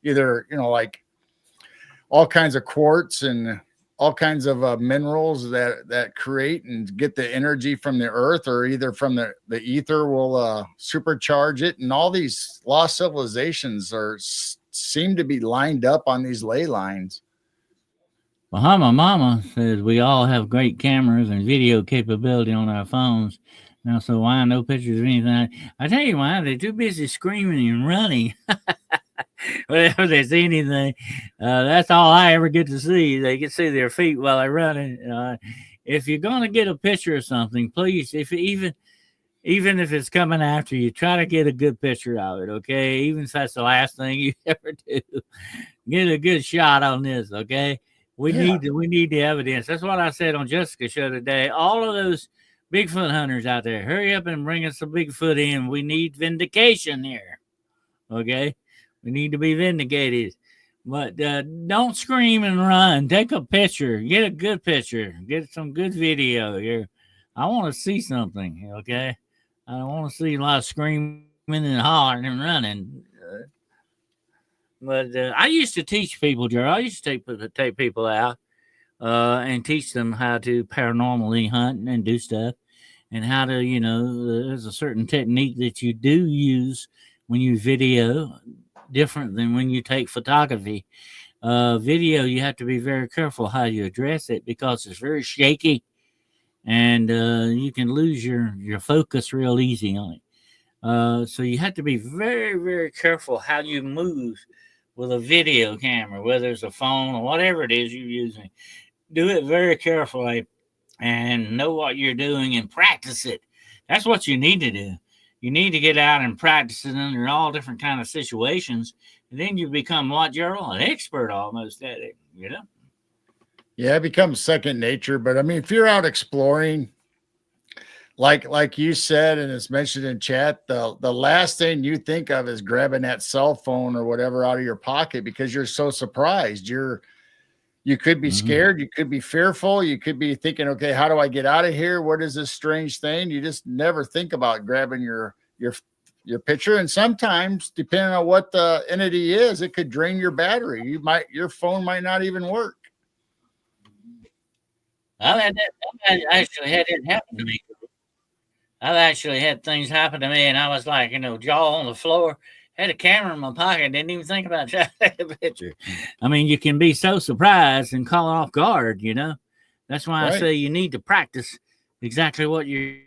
either, you know, like all kinds of quartz and all kinds of minerals that create and get the energy from the earth, or either from the ether will supercharge it. And all these lost civilizations seem to be lined up on these ley lines. Bahama Mama says we all have great cameras and video capability on our phones. Now, so why no pictures of anything? I tell you why, they're too busy screaming and running. Whenever they see anything, that's all I ever get to see. They can see their feet while they're running. If you're going to get a picture of something, please, even if it's coming after you, try to get a good picture of it, okay? Even if that's the last thing you ever do, get a good shot on this, okay? We need the evidence. That's what I said on Jessica's show today. All of those Bigfoot hunters out there, hurry up and bring us some Bigfoot in. We need vindication here, okay? We need to be vindicated. But don't scream and run. Take a picture. Get a good picture. Get some good video here. I want to see something, okay? I don't want to see a lot of screaming and hollering and running. But I used to teach people, Jerry. I used to take people out and teach them how to paranormally hunt and do stuff, and how to, you know, there's a certain technique that you do use when you video, different than when you take photography. Video, you have to be very careful how you address it, because it's very shaky, and you can lose your focus real easy on it. So you have to be very, very careful how you move with a video camera, whether it's a phone or whatever it is you're using. Do it very carefully and know what you're doing and practice it. That's what you need to do. You need to get out and practice it under all different kind of situations, and then you become what, Gerald? An expert almost at it, you know? Yeah, it becomes second nature. But I mean, if you're out exploring, like you said, and it's mentioned in chat, the last thing you think of is grabbing that cell phone or whatever out of your pocket, because you're so surprised. You could be scared, you could be fearful, you could be thinking, okay, how do I get out of here? What is this strange thing? You just never think about grabbing your picture. And sometimes, depending on what the entity is, it could drain your battery. Your phone might not even work. I've actually had it happen to me. I've actually had things happen to me, and I was like, you know, jaw on the floor, had a camera in my pocket, didn't even think about trying to take a picture. I mean, you can be so surprised and caught off guard, you know. That's why I say you need to practice exactly what you're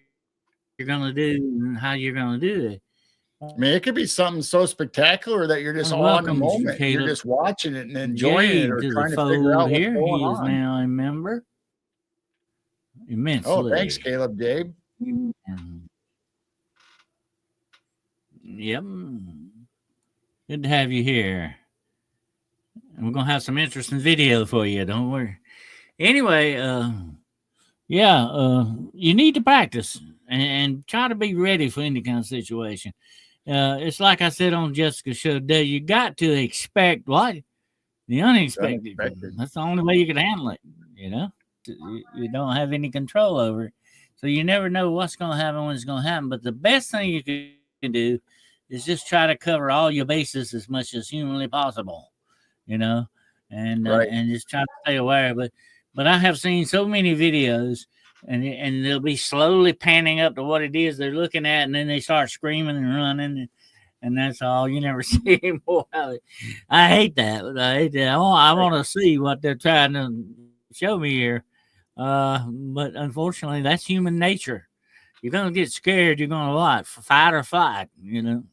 going to do and how you're going to do it. I mean, it could be something so spectacular that you're just all in the moment. You're just watching it and enjoying it, or trying to figure out what's going on. He is now a member. Immensely. Oh, thanks, Caleb Gabe. Yep. Good to have you here. And we're gonna have some interesting video for you. Don't worry. Anyway, yeah, you need to practice and try to be ready for any kind of situation. It's like I said on Jessica's show today. You got to expect what the unexpected. Unexpected. That's the only way you can handle it. You know, you don't have any control over it, so you never know what's going to happen when it's going to happen. But the best thing you can do is just try to cover all your bases as much as humanly possible. You know, Right. and just try to stay aware. But I have seen so many videos. And they'll be slowly panning up to what it is they're looking at, and then they start screaming and running, and that's all. You never see any more of it. I hate that. I hate that. I want to see what they're trying to show me here. But unfortunately, that's human nature. You're gonna get scared. You're gonna what? Fight or flight. You know,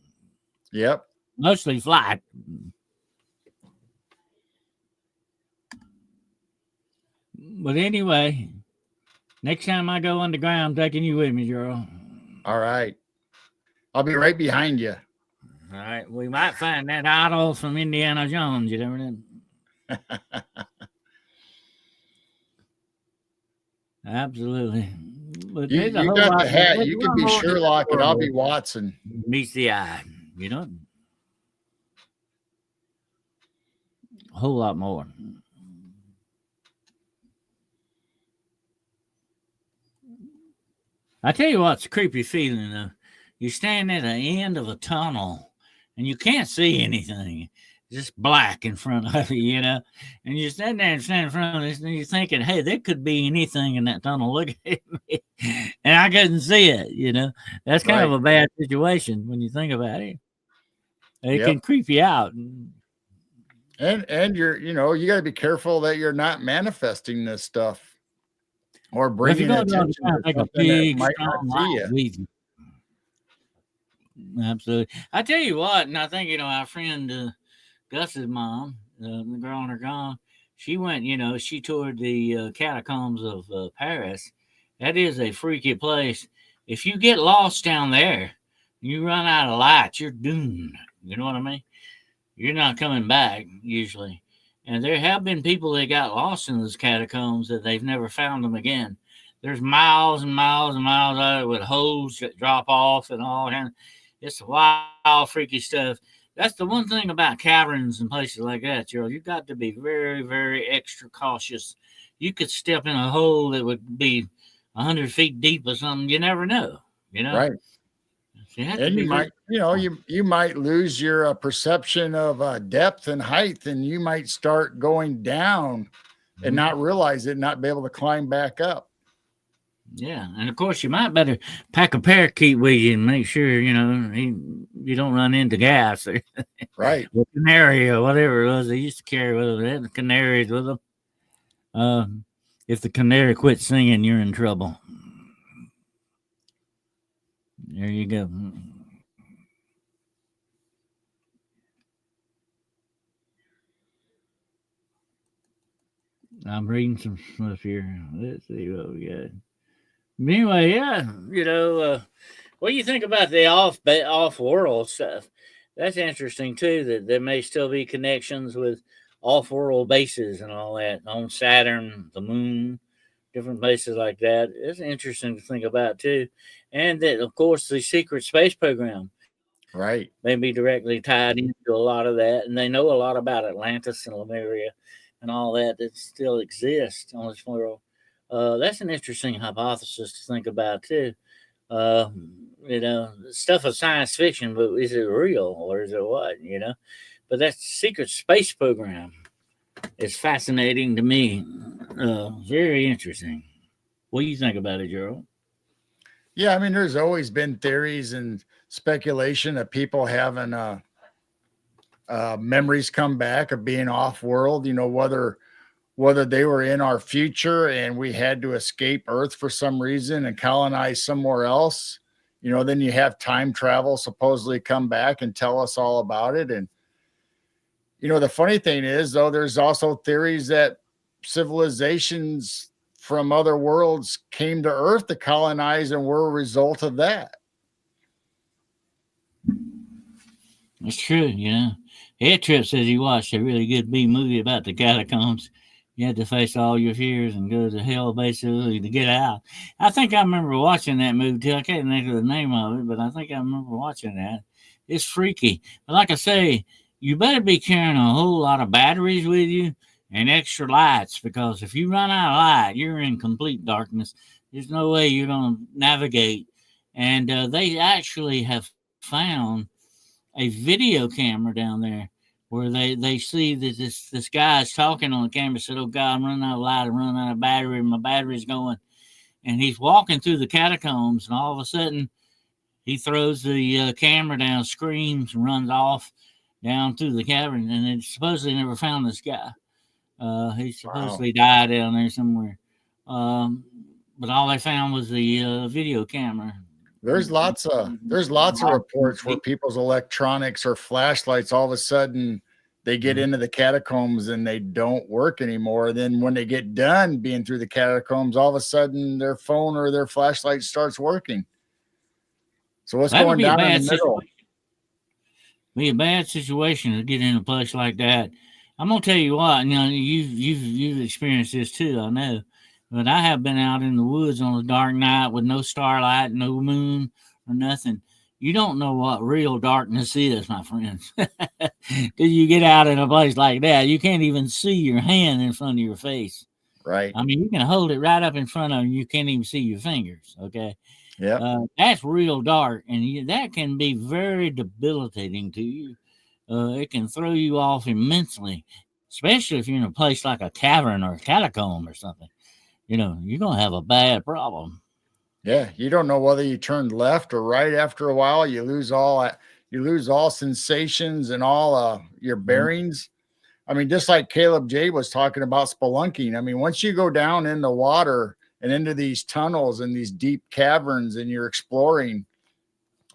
Yep. mostly flight. But anyway, next time I go underground, I'm taking you with me, Gerald. All right. I'll be right behind you. All right, we might find that idol from Indiana Jones. You never know. Absolutely. But You got the hat. You can be Sherlock, and I'll be Watson. Meets the eye. You know, a whole lot more. I tell you what's a creepy feeling though. You stand at the end of a tunnel and you can't see anything. Just black in front of you, you know. And you stand there and stand in front of this and you're thinking, hey, there could be anything in that tunnel. Look at me. And I couldn't see it, you know. That's kind of a bad situation when you think about it. It can creep you out. And you're, you got to be careful that you're not manifesting this stuff. Or bringing attention to something that might not see you. Absolutely. I tell you what, and I think, our friend Gus's mom, the girl on her gone, she went, she toured the catacombs of Paris. That is a freaky place. If you get lost down there, you run out of light, you're doomed. You know what I mean? You're not coming back, usually. And there have been people that got lost in those catacombs that they've never found them again. There's miles and miles and miles of it with holes that drop off and all. And it's wild, freaky stuff. That's the one thing about caverns and places like that, Gerald. You've got to be very, very extra cautious. You could step in a hole that would be 100 feet deep or something. You never know, Right. And you might, you might lose your perception of depth and height, and you might start going down and not realize it, not be able to climb back up. Yeah, and of course you might better pack a parakeet with you and make sure you don't run into gas or right, or canary or whatever it was they used to carry with them. They had the canaries with them. If the canary quits singing, you're in trouble. There you go. I'm reading some stuff here. Let's see what we got. Anyway, yeah, what do you think about the off-world stuff? That's interesting too. That there may still be connections with off-world bases and all that on Saturn, the Moon, different places like that. It's interesting to think about too, and that of course the secret space program, right, may be directly tied into a lot of that, and they know a lot about Atlantis and Lemuria and all that still exists on this world. That's an interesting hypothesis to think about too. Stuff of science fiction, but is it real or is it what? But that secret space program is fascinating to me. Very interesting. What do you think about it, Gerald? Yeah, I mean, there's always been theories and speculation of people having memories come back of being off world, whether they were in our future and we had to escape Earth for some reason and colonize somewhere else. Then you have time travel supposedly come back and tell us all about it. And, the funny thing is, though, there's also theories that civilizations from other worlds came to Earth to colonize and were a result of that. It's true, Ed Trip says he watched a really good B movie about the catacombs. You had to face all your fears and go to hell basically to get out. I think I remember watching that movie too. I can't think of the name of it, but I think I remember watching that. It's freaky. But like I say, you better be carrying a whole lot of batteries with you and extra lights because if you run out of light, you're in complete darkness. There's no way you're going to navigate. And they actually have found a video camera down there where they see that this guy's talking on the camera. Said, "Oh God, I'm running out of light. I'm running out of battery. My battery's going." And he's walking through the catacombs, and all of a sudden he throws the camera down, screams, and runs off down through the cavern. And they supposedly never found this guy. He Wow. supposedly died down there somewhere. Um, but all they found was the video camera. There's lots of reports where people's electronics or flashlights all of a sudden they get into the catacombs and they don't work anymore. Then when they get done being through the catacombs, all of a sudden their phone or their flashlight starts working. So what's That would going be a down in the bad middle? situation. Be a bad situation to get in a place like that. I'm gonna tell you what, you've experienced this too, I know. But I have been out in the woods on a dark night with no starlight, no moon, or nothing. You don't know what real darkness is, my friends. Till you get out in a place like that, you can't even see your hand in front of your face. Right. I mean, you can hold it right up in front of you, you can't even see your fingers. Okay, Yep. that's real dark, and that can be very debilitating to you. It can throw you off immensely, especially if you're in a place like a cavern or a catacomb or something. You're gonna have a bad problem. Yeah. You don't know whether you turned left or right after a while. You lose all sensations and all your Mhm. bearings. I mean, just like Caleb J was talking about spelunking. I mean, once you go down in the water and into these tunnels and these deep caverns and you're exploring,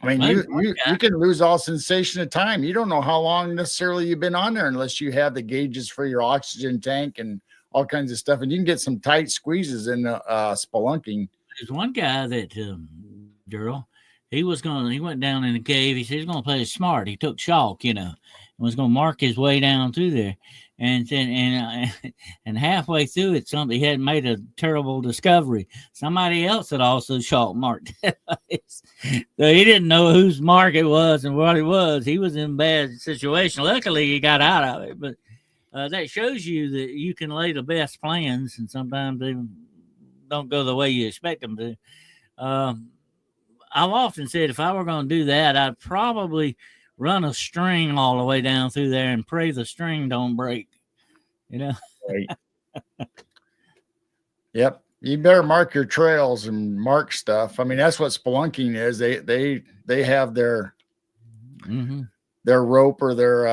I mean, There's you one you guy. you can lose all sensation of time. You don't know how long necessarily you've been on there unless you have the gauges for your oxygen tank and all kinds of stuff. And you can get some tight squeezes in the spelunking. There's one guy that Daryl. He went down in the cave. He said he's gonna play it smart. He took chalk, and was gonna mark his way down through there. And halfway through it, somebody had made a terrible discovery. Somebody else had also chalk marked that place. So he didn't know whose mark it was and what it was. He was in a bad situation. Luckily, he got out of it. But that shows you that you can lay the best plans, and sometimes they don't go the way you expect them to. Um, I've often said if I were going to do that, I'd probably run a string all the way down through there and pray the string don't break. You know, Right. Yep. You better mark your trails and mark stuff. I mean, that's what spelunking is. They have hmm their rope or their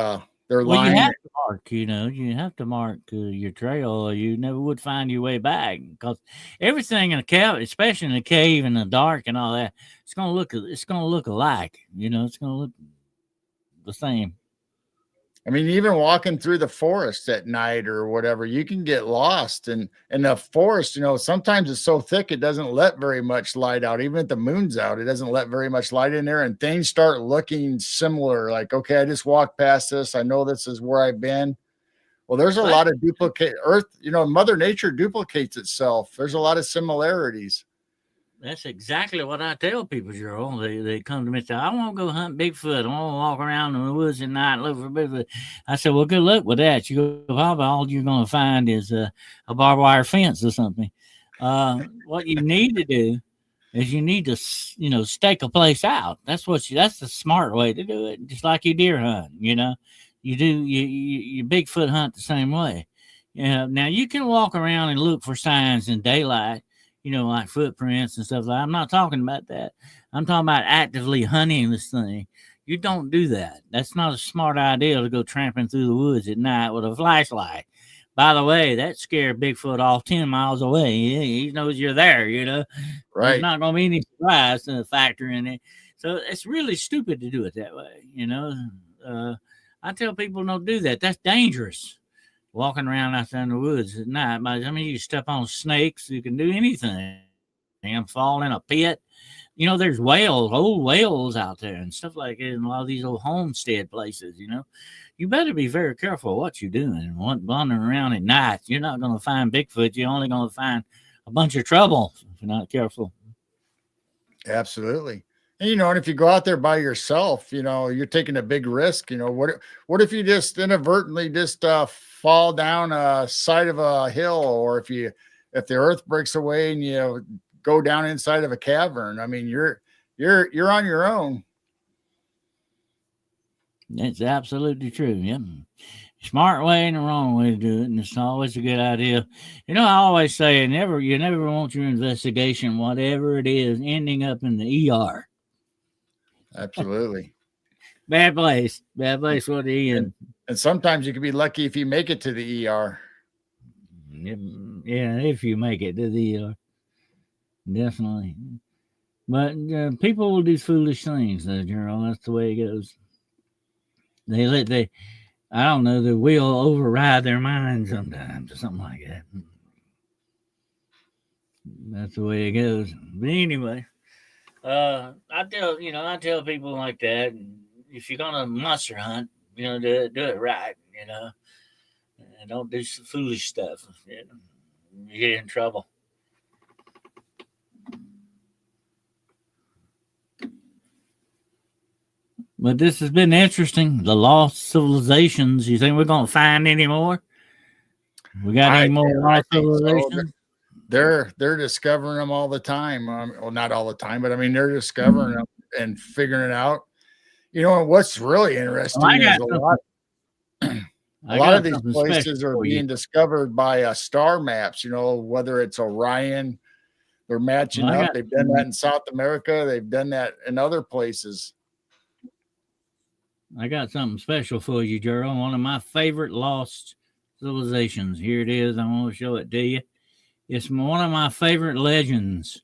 well, you line. have to mark. You have to mark your trail, or you never would find your way back. Because everything in a cave, especially in a cave in the dark and all that, it's gonna look alike. It's gonna look the same. I mean, even walking through the forest at night or whatever, you can get lost. And the forest, sometimes it's so thick it doesn't let very much light out. Even if the moon's out, it doesn't let very much light in there. And things start looking similar. Like, okay, I just walked past this. I know this is where I've been. Well, there's a Well, lot of duplicate Earth, Mother Nature duplicates itself. There's a lot of similarities. that's exactly what I tell people, Joel. They come to me and say, I want to go hunt Bigfoot. I want to walk around in the woods at night and look for Bigfoot. I said, well, good luck with that. You go, probably all you're going to find is a barbed wire fence or something. What you need to do is you need to, stake a place out. That's the smart way to do it. Just like you deer hunt, you Bigfoot hunt the same way. Now you can walk around and look for signs in daylight, like footprints and stuff like that. I'm not talking about that. I'm talking about actively hunting this thing. You don't do that. That's not a smart idea to go tramping through the woods at night with a flashlight. By the way, that scared Bigfoot off 10 miles away. He knows you're there. There's Right. not going to be any surprise to factor in it. So it's really stupid to do it that way. Uh, I tell people don't do that. That's dangerous walking around out there in the woods at night. I mean, you step on snakes, you can do anything. fall in a pit. There's whales, old whales out there and stuff like that in a lot of these old homestead places. You better be very careful what you're doing. Wandering around at night, you're not going to find Bigfoot. You're only going to find a bunch of trouble if you're not careful. Absolutely. And, and if you go out there by yourself, you're taking a big risk. What if you just inadvertently just fall down a side of a hill, or if the earth breaks away and you go down inside of a cavern? I mean, you're on your own. That's absolutely true. Yep. Smart way and the wrong way to do it, and it's always a good idea. I always say you never want your investigation, whatever it is, ending up in the ER. Absolutely. Bad place for the end. And sometimes you can be lucky if you make it to the ER. Yeah, if you make it to the ER. Definitely. But people will do foolish things, though, Gerald. That's the way it goes. I don't know, the will override their mind sometimes or something like that. That's the way it goes. But anyway, I tell people like that, if you're gonna monster hunt, do it right, and don't do some foolish stuff. You get in trouble. But this has been interesting. The lost civilizations. You think we're gonna find any more? We got any more lost civilizations? So. They're discovering them all the time. Well, not all the time, but I mean they're discovering them and figuring it out. What's really interesting is a lot of these places are being discovered by star maps. Whether it's Orion, they're matching up. They've done that in South America. They've done that in other places. I got something special for you, Gerald. One of my favorite lost civilizations. Here it is. I'm going to show it to you. It's one of my favorite legends.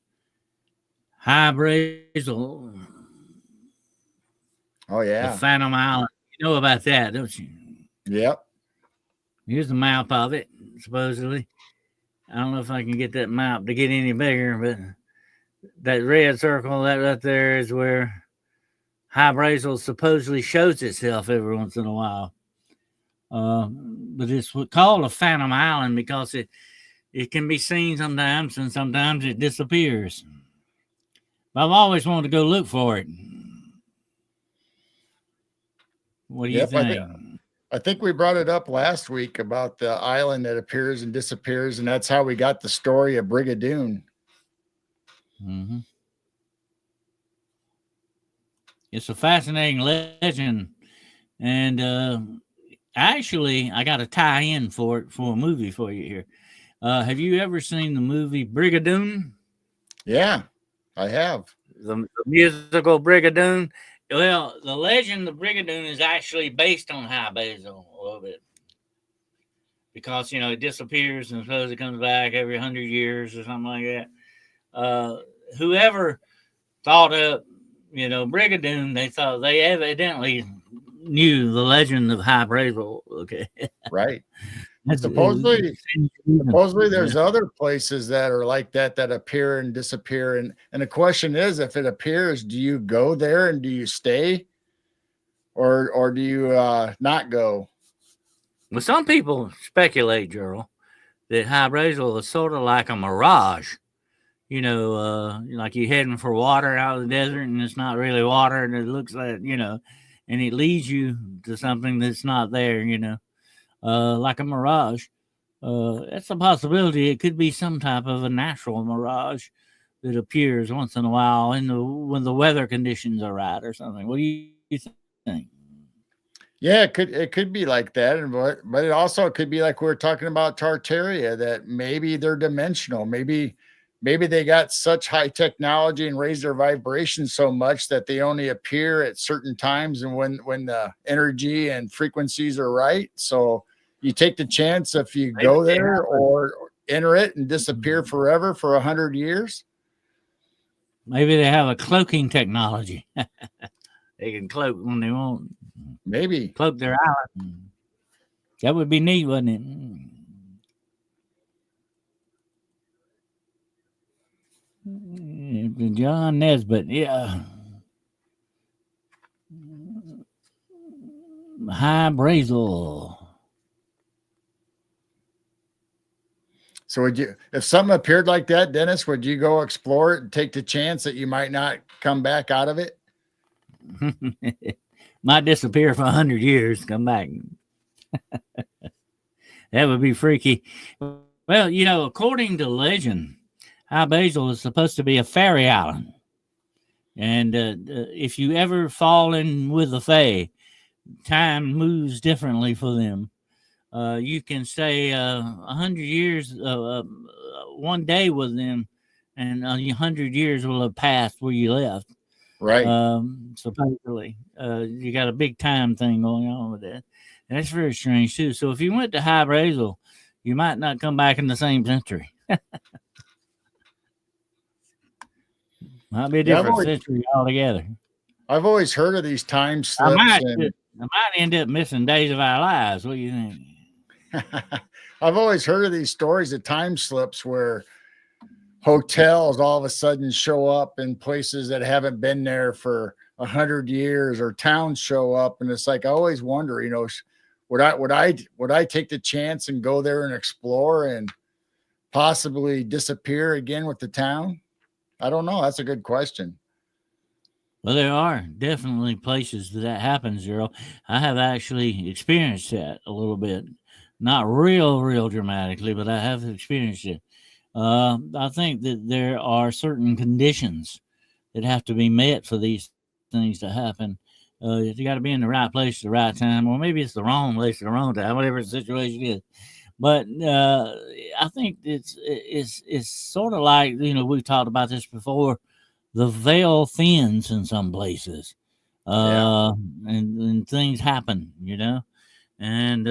Vibrational. Oh, yeah. The Phantom Island. You know about that, don't you? Yep. Here's the map of it, supposedly. I don't know if I can get that map to get any bigger, but that red circle, that right there is where Vibrational supposedly shows itself every once in a while. But it's called a Phantom Island because it can be seen sometimes, and sometimes it disappears. But I've always wanted to go look for it. What do you think? I think we brought it up last week about the island that appears and disappears, and that's how we got the story of Brigadoon. Mm-hmm. It's a fascinating legend, and actually, I got a tie-in for it for a movie for you here. Have you ever seen the movie Brigadoon? Yeah, I have. The musical Brigadoon. Well, the legend of Brigadoon is actually based on Vibrational a little bit, because it disappears and suppose it comes back every 100 years or something like that. Whoever thought up Brigadoon, they evidently knew the legend of Vibrational. Okay. Right. Supposedly there's other places that are like that appear and disappear. And the question is, if it appears, do you go there and do you stay? Or do you not go? Well, some people speculate, Gerald, that Vibrational is sort of like a mirage. Like you're heading for water out of the desert and it's not really water, and it looks like, and it leads you to something that's not there, like a mirage. That's a possibility. It could be some type of a natural mirage that appears once in a while when the weather conditions are right or something. What do you think? Yeah, it could be like that, but it also could be like we were talking about Tartaria, that maybe they're dimensional. Maybe they got such high technology and raised their vibration so much that they only appear at certain times and when the energy and frequencies are right. So you take the chance if you go there or enter it and disappear forever for 100 years. Maybe they have a cloaking technology. They can cloak when they want. Maybe cloak their island. That would be neat, wouldn't it? John Nesbitt, yeah. High Brazel. So would you, if something appeared like that, Dennis, would you go explore it and take the chance that you might not come back out of it? Might disappear for 100 years, come back. That would be freaky. Well, according to legend, High Basil is supposed to be a fairy island. And if you ever fall in with the Fae, time moves differently for them. You can stay 100 years, one day with them, and 100 years will have passed where you left. Right. Supposedly, you got a big time thing going on with that. And that's very strange too. So if you went to High Brazel, you might not come back in the same century. Might be a different century altogether. I've always heard of these time slips. I might end up missing days of our lives. What do you think? I've always heard of these stories of time slips where hotels all of a sudden show up in places that haven't been there for 100 years, or towns show up, and it's like I always wonder, would I take the chance and go there and explore and possibly disappear again with the town? I don't know. That's a good question. Well, there are definitely places that happens, Dero. I have actually experienced that a little bit. Not real dramatically, but I have experienced it. I think that there are certain conditions that have to be met for these things to happen. You got to be in the right place at the right time, or maybe it's the wrong place at the wrong time, whatever the situation is. But I think it's sort of like, we've talked about this before. The veil thins in some places, and things happen, and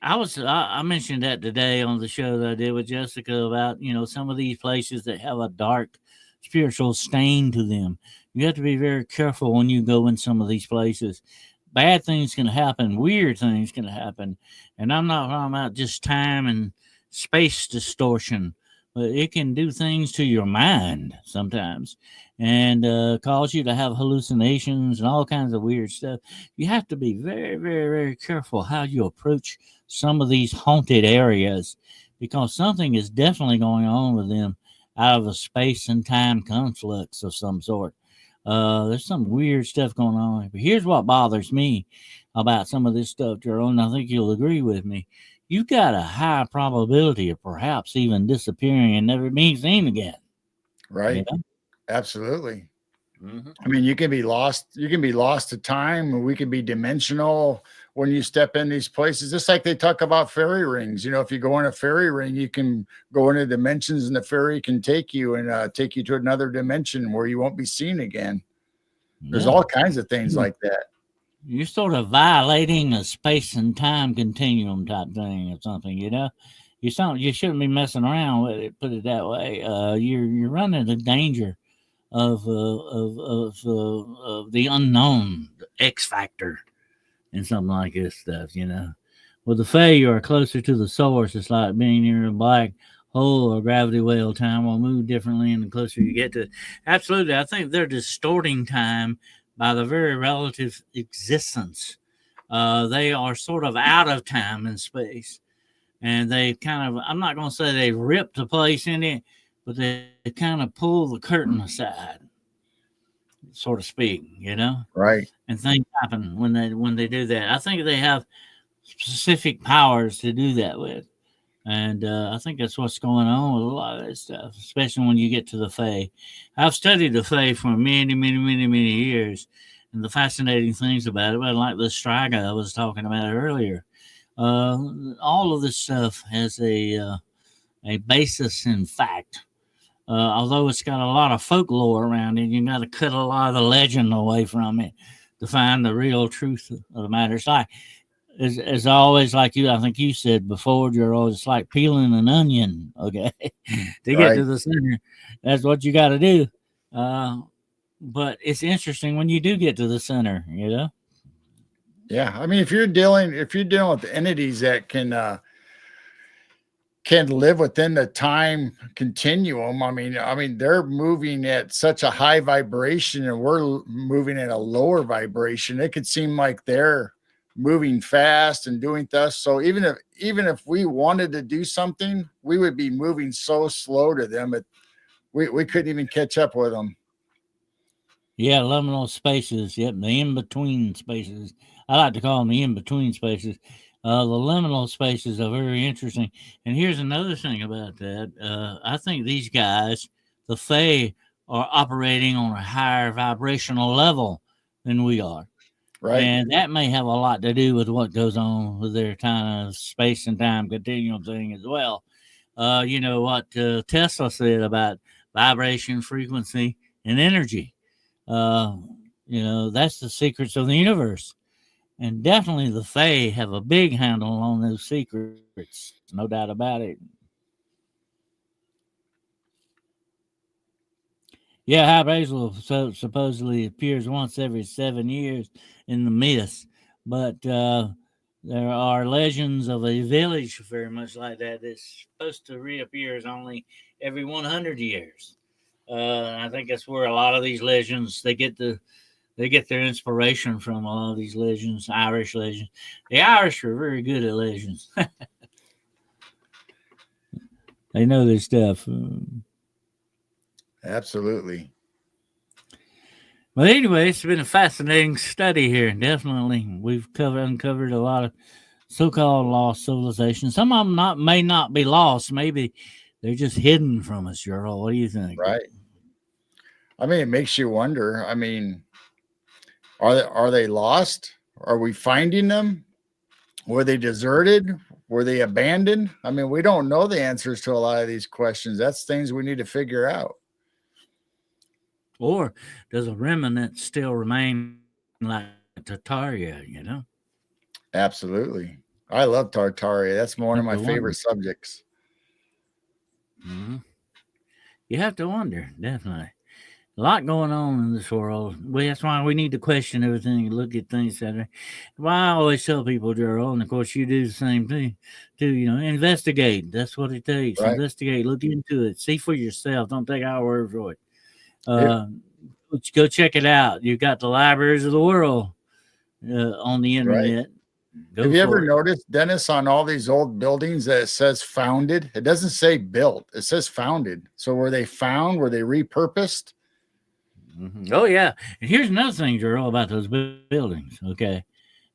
I mentioned that today on the show that I did with Jessica about, some of these places that have a dark spiritual stain to them. You have to be very careful when you go in some of these places. Bad things can happen, weird things can happen. And I'm not talking about just time and space distortion, but it can do things to your mind sometimes and cause you to have hallucinations and all kinds of weird stuff. You have to be very, very, very careful how you approach some of these haunted areas, because something is definitely going on with them out of a space and time conflicts of some sort. There's some weird stuff going on. But here's what bothers me about some of this stuff, Gerald, and I think you'll agree with me. You've got a high probability of perhaps even disappearing and never being seen again. Right. Absolutely. Mm-hmm. I mean, you can be lost to time. We can be dimensional when you step in these places. Just like they talk about fairy rings. If you go in a fairy ring, you can go into dimensions and the fairy can take you to another dimension where you won't be seen again. There's all kinds of things like that. You're sort of violating a space and time continuum type thing or something, You shouldn't be messing around with it, put it that way. You're running the danger of the unknown, the X factor, and something like this stuff, With the Fae, you are closer to the source. It's like being near a black hole or gravity well. Time will move differently, and the closer you get to it. Absolutely, I think they're distorting time by the very relative existence. They are sort of out of time and space, and they kind of, I'm not going to say they ripped a place in it, but they kind of pull the curtain aside, so to speak, Right. And things happen when they do that. I think they have specific powers to do that with, and I think that's what's going on with a lot of that stuff, especially when you get to the Fae. I've studied the Fae for many years, and the fascinating things about it, like the Striga I was talking about earlier, all of this stuff has a basis in fact. Although it's got a lot of folklore around it, you got to cut a lot of the legend away from it to find the real truth of the matter. It's like, as always, like I think you said before, it's like peeling an onion, okay? To get to the center, that's what you got to do. But it's interesting when you do get to the center, Yeah, I mean, if you're dealing with entities that can can live within the time continuum. I mean, they're moving at such a high vibration, and we're moving at a lower vibration. It could seem like they're moving fast and doing thus. So even if we wanted to do something, we would be moving so slow to them. We couldn't even catch up with them. Yeah, liminal spaces. Yep, the in between spaces. I like to call them the in between spaces. The liminal spaces are very interesting. And here's another thing about that. I think these guys, the Fae, are operating on a higher vibrational level than we are. Right. And that may have a lot to do with what goes on with their kind of space and time continuum thing as well. You know what Tesla said about vibration, frequency, and energy. Uh, you know, that's the secrets of the universe. And definitely the Fae have a big handle on those secrets, no doubt about it. Yeah, High Basil supposedly appears once every 7 years in the myths, but there are legends of a village very much like that that's supposed to reappears only every 100 years. I think that's where a lot of these legends they get their inspiration from. A lot of these legends, Irish legends. The Irish are very good at legends. They know their stuff. Absolutely. But anyway, it's been a fascinating study here. Definitely, we've uncovered a lot of so-called lost civilizations. Some of them may not be lost. Maybe they're just hidden from us, Gerald. What do you think? Right. I mean, it makes you wonder. I mean, are they lost? Are we finding them? Were they deserted? Were they abandoned? I mean, we don't know the answers to a lot of these questions. That's things we need to figure out. Or does a remnant still remain like Tartaria? You know, Absolutely. I love Tartaria. That's one of have my to wonder. favorite subjects. Mhm. You have to wonder, definitely. A lot going on in this world. Well, that's why we need to question everything and look at things that are. Why I always tell people, Gerald, and of course you do the same thing too. You know, investigate. That's what it takes. Right. Investigate. Look into it. See for yourself. Don't take our word for it. Have, Uh, go check it out. You've got the libraries of the world on the right. internet. Have Go you ever for it. noticed, Dennis, on all these old buildings that it says founded? It doesn't say built, it says founded. So were they found? Were they repurposed? Oh yeah. And here's another thing, Gerald, about those buildings. Okay,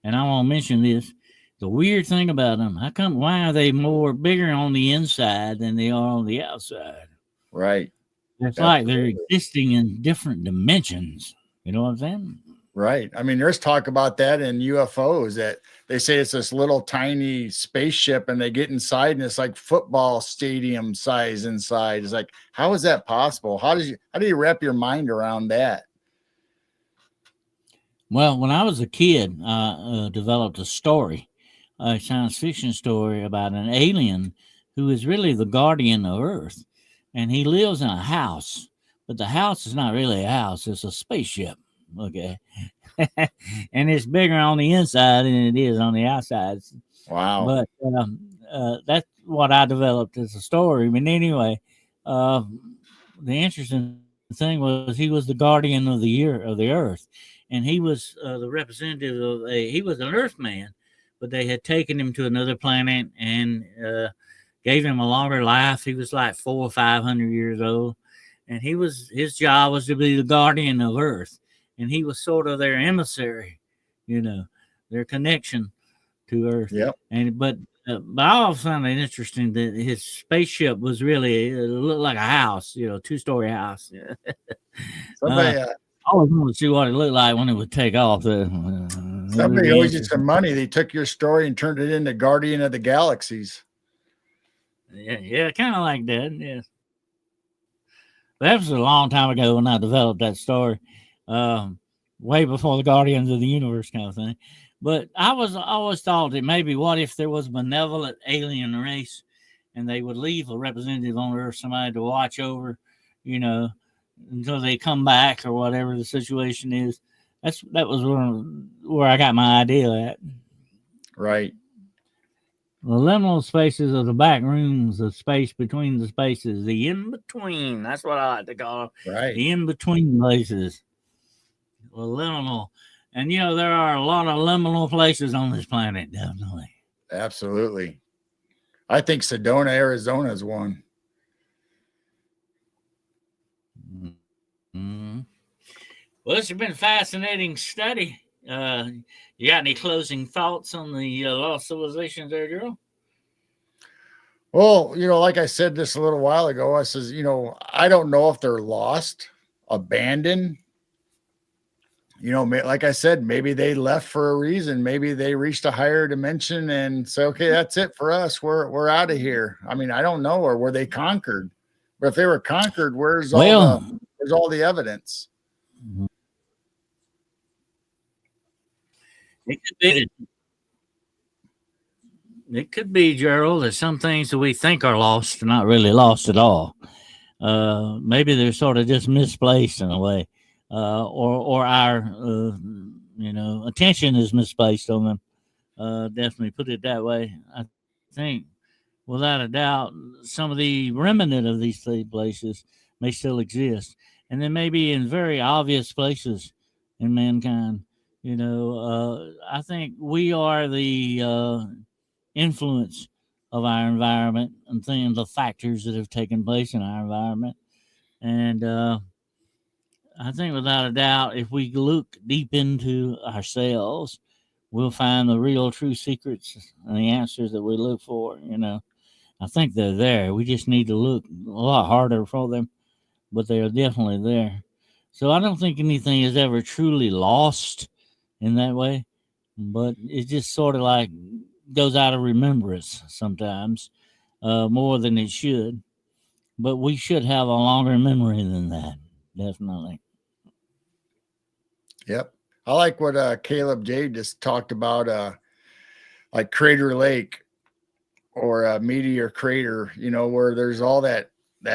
and I want to mention this. The weird thing about them, how come? Why are they more bigger on the inside than they are on the outside? Right. It's like they're Absolutely. existing in different dimensions. You know what I'm saying? Right. I mean, there's talk about that in UFOs that they say it's this little tiny spaceship and they get inside and it's like football stadium size inside. It's like, how is that possible? How do you wrap your mind around that? Well, when I was a kid, I developed a story, a science fiction story about an alien who is really the guardian of Earth, and he lives in a house, but the house is not really a house; it's a spaceship. Okay, and it's bigger on the inside than it is on the outside. Wow. But that's what I developed as a story. But anyway, uh, the interesting thing was he was the guardian of the year of the earth, and he was the representative of a. He was an Earthman, but they had taken him to another planet and gave him a longer life. He was like 400 or 500 years old, and his job was to be the guardian of Earth, and he was sort of their emissary, you know, their connection to Earth. Yep. But I always found it interesting that his spaceship was really it looked like a house, you know, 2-story house. Somebody, I always wanted to see what it looked like when it would take off. It would somebody be owes you some interesting. money. They took your story and turned it into Guardian of the Galaxies. Yeah, kind of like that. Yeah, that was a long time ago when I developed that story, um, way before the Guardians of the Universe kind of thing. But I always thought that maybe what if there was a benevolent alien race, and they would leave a representative on Earth, somebody to watch over, you know, until they come back or whatever the situation is. That was where I got my idea at. Right. The liminal spaces are the back rooms, the space between the spaces, the in between. That's what I like to call it. Right. The in between places. The liminal. And there are a lot of liminal places on this planet, definitely. Absolutely. I think Sedona, Arizona is one. Mm-hmm. Well, this has been a fascinating study. You got any closing thoughts on the lost civilizations there, Daryl? Well, like I said this a little while ago, I says, I don't know if they're lost, abandoned. Like I said, maybe they left for a reason. Maybe they reached a higher dimension and say, okay, that's it for us. We're out of here. I mean, I don't know. Or were they conquered? But if they were conquered, where's all the evidence? It could be. It could be, Gerald, that some things that we think are lost are not really lost at all. Maybe they're sort of just misplaced in a way, or our attention is misplaced on them. Definitely put it that way. I think, without a doubt, some of the remnant of these three places may still exist, and then maybe in very obvious places in mankind. I think we are the influence of our environment and the factors that have taken place in our environment. And I think without a doubt, if we look deep into ourselves, we'll find the real true secrets and the answers that we look for. I think they're there. We just need to look a lot harder for them, but they are definitely there. So I don't think anything is ever truly lost in that way, but it's just sort of like goes out of remembrance sometimes, more than it should. But we should have a longer memory than that, definitely. Yep. I like what Caleb J just talked about, like Crater Lake or a Meteor Crater, where there's all that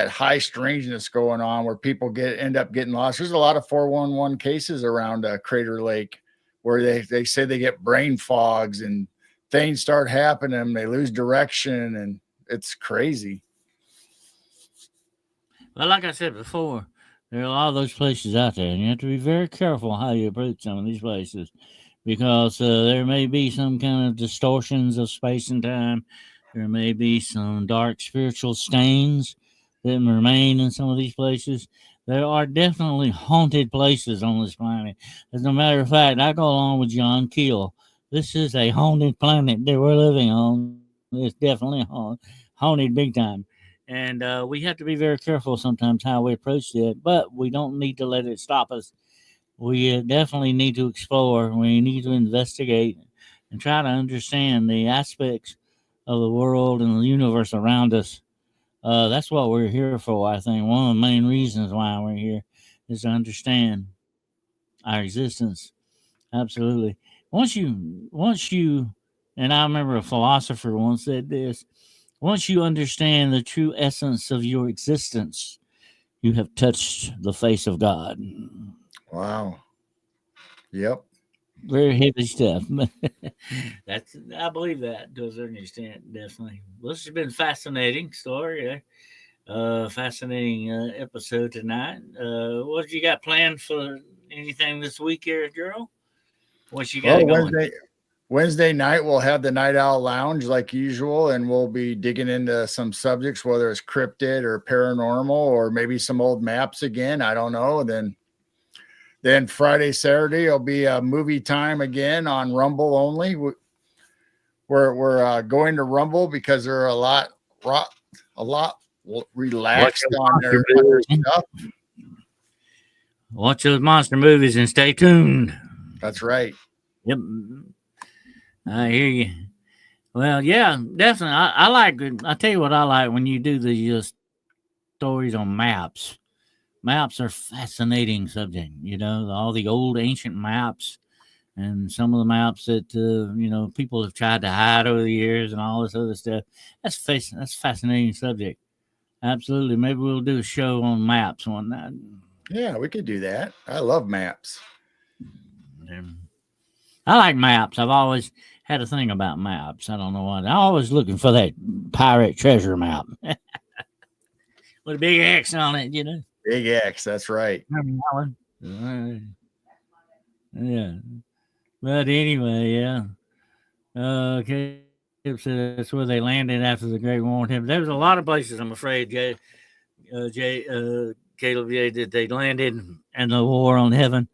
high strangeness going on where people end up getting lost. There's a lot of 411 cases around Crater Lake where they say they get brain fogs and things start happening. They lose direction and it's crazy. Well, like I said before, there are a lot of those places out there, and you have to be very careful how you approach some of these places because there may be some kind of distortions of space and time. There may be some dark spiritual stains that remain in some of these places. There are definitely haunted places on this planet. As a matter of fact, I go along with John Keel. This is a haunted planet that we're living on. It's definitely haunted big time. And we have to be very careful sometimes how we approach it, but we don't need to let it stop us. We definitely need to explore. We need to investigate and try to understand the aspects of the world and the universe around us. That's what we're here for, I think. One of the main reasons why we're here is to understand our existence. Absolutely. Once you, and I remember a philosopher once said this, once you understand the true essence of your existence, you have touched the face of God. Wow. Yep. Very heavy stuff. I believe that to a certain extent, definitely. Well, this has been a fascinating story. Fascinating episode tonight. What you got planned for anything this week here, Gerald? What you got going? Wednesday night, we'll have the Night Owl Lounge like usual, and we'll be digging into some subjects, whether it's cryptid or paranormal or maybe some old maps again. I don't know. Then Friday, Saturday, it'll be a movie time again on Rumble only. We're going to Rumble because they're a lot relaxed on their stuff. Watch those monster movies and stay tuned. That's right. Yep. I hear you. Well, yeah, definitely. I like it. I tell you what I like when you do the stories on maps. Maps are fascinating subject. All the old ancient maps and some of the maps that people have tried to hide over the years and all this other stuff. That's fascinating subject. Absolutely. Maybe we'll do a show on maps one night. Yeah, we could do that. I love maps. I like maps. I've always had a thing about maps. I don't know why. I'm always looking for that pirate treasure map with a big X on it, you know. Big X, that's right. Remember that one? Yeah. But anyway, yeah. Caleb said that's where they landed after the Great War. There was a lot of places, I'm afraid, Caleb, that they landed in the war on heaven.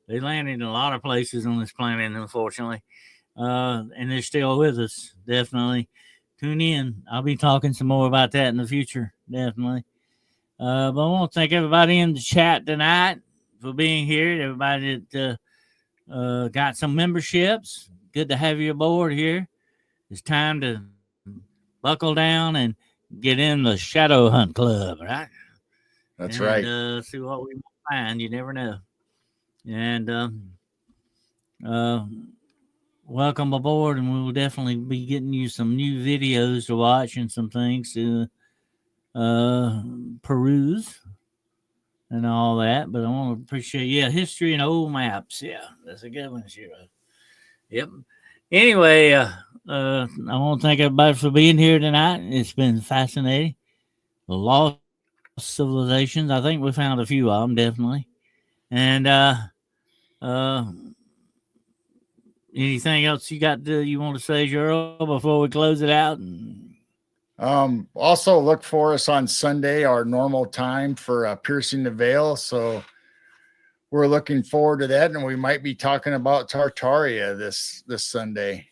They landed in a lot of places on this planet, unfortunately. And they're still with us, definitely. Tune in. I'll be talking some more about that in the future, definitely. But I want to thank everybody in the chat tonight for being here. Everybody that got some memberships. Good to have you aboard here. It's time to buckle down and get in the Shadow Hunt Club, right? That's right. See what we find. You never know. And welcome aboard, and we will definitely be getting you some new videos to watch and some things to peruse and all that. But I want to appreciate, history and old maps. Yeah, that's a good one, Shiro. Yep. Anyway, I want to thank everybody for being here tonight. It's been fascinating. The lost civilizations. I think we found a few of them, definitely. And anything else you want to say, Gerald, before we close it out? Also look for us on Sunday, our normal time for Piercing the Veil. So we're looking forward to that, and we might be talking about Tartaria this Sunday.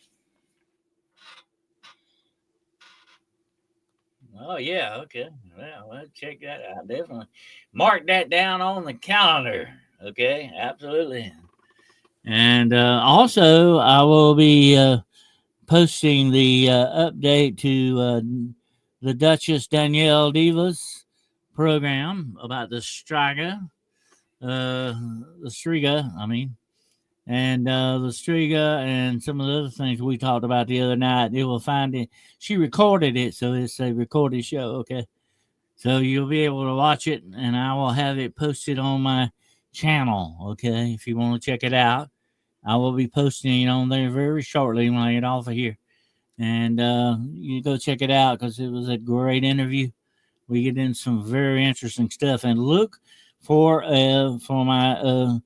Oh yeah, okay. Well, let's check that out. Definitely mark that down on the calendar. Okay, absolutely. And also, I will be posting the update to the Duchess Danielle Diva's program about the Striga, and the Striga and some of the other things we talked about the other night. You will find it. She recorded it, so it's a recorded show. Okay, so you'll be able to watch it, and I will have it posted on my channel. Okay, if you want to check it out, I will be posting it on there very shortly when I get off of here. And you go check it out because it was a great interview. We get in some very interesting stuff, and look for my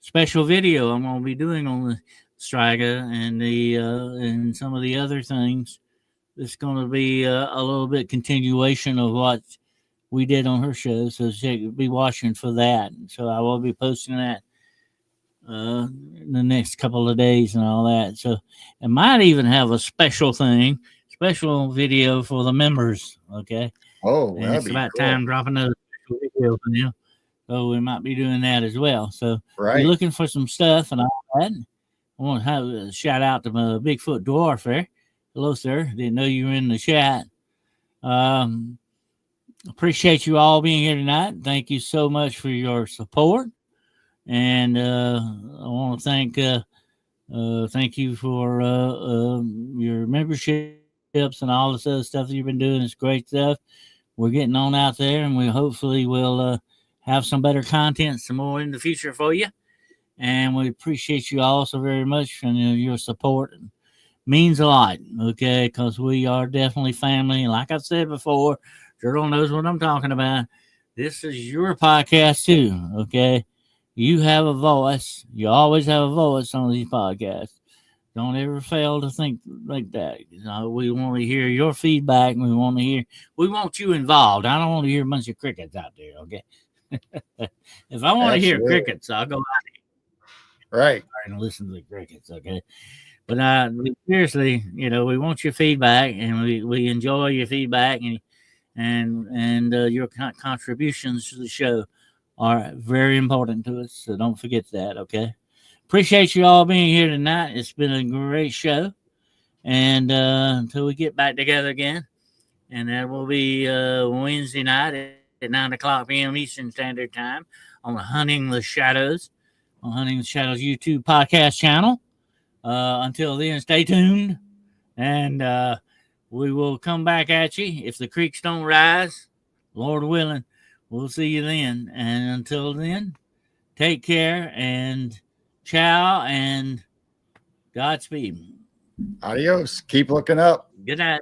special video I'm going to be doing on the Striga and the and some of the other things. It's going to be a little bit continuation of what we did on her show, so be watching for that. So I will be posting that in the next couple of days and all that. So it might even have a special video for the members. Okay. Oh, and it's about cool. Time dropping another special video for them. So we might be doing that as well. So right. We're looking for some stuff and all that. I want to have a shout out to my Bigfoot Dwarf there. Hello, sir. Didn't know you were in the chat. Appreciate you all being here tonight. Thank you so much for your support. And I want to thank you for your memberships and all this other stuff that you've been doing. It's great stuff. We're getting on out there, and we hopefully will have some better content, some more in the future for you. And we appreciate you all so very much, and your support means a lot. Okay, because we are definitely family. And like I said before, Gerald knows what I'm talking about. This is your podcast too. Okay. You have a voice. You always have a voice on these podcasts. Don't ever fail to think like that. We want to hear your feedback. We want you involved. I don't want to hear a bunch of crickets out there. Okay. If I want to hear crickets, I'll go out right and listen to the crickets. Okay. But seriously, we want your feedback, and we enjoy your feedback and your contributions to the show are very important to us, so don't forget that. Okay, appreciate you all being here tonight. It's been a great show, and until we get back together again, and that will be Wednesday night at 9:00 p.m. Eastern Standard Time on Hunting the Shadows YouTube podcast channel. Until then, stay tuned, and we will come back at you if the creeks don't rise, Lord willing. We'll see you then. And until then, take care and ciao and Godspeed. Adios. Keep looking up. Good night.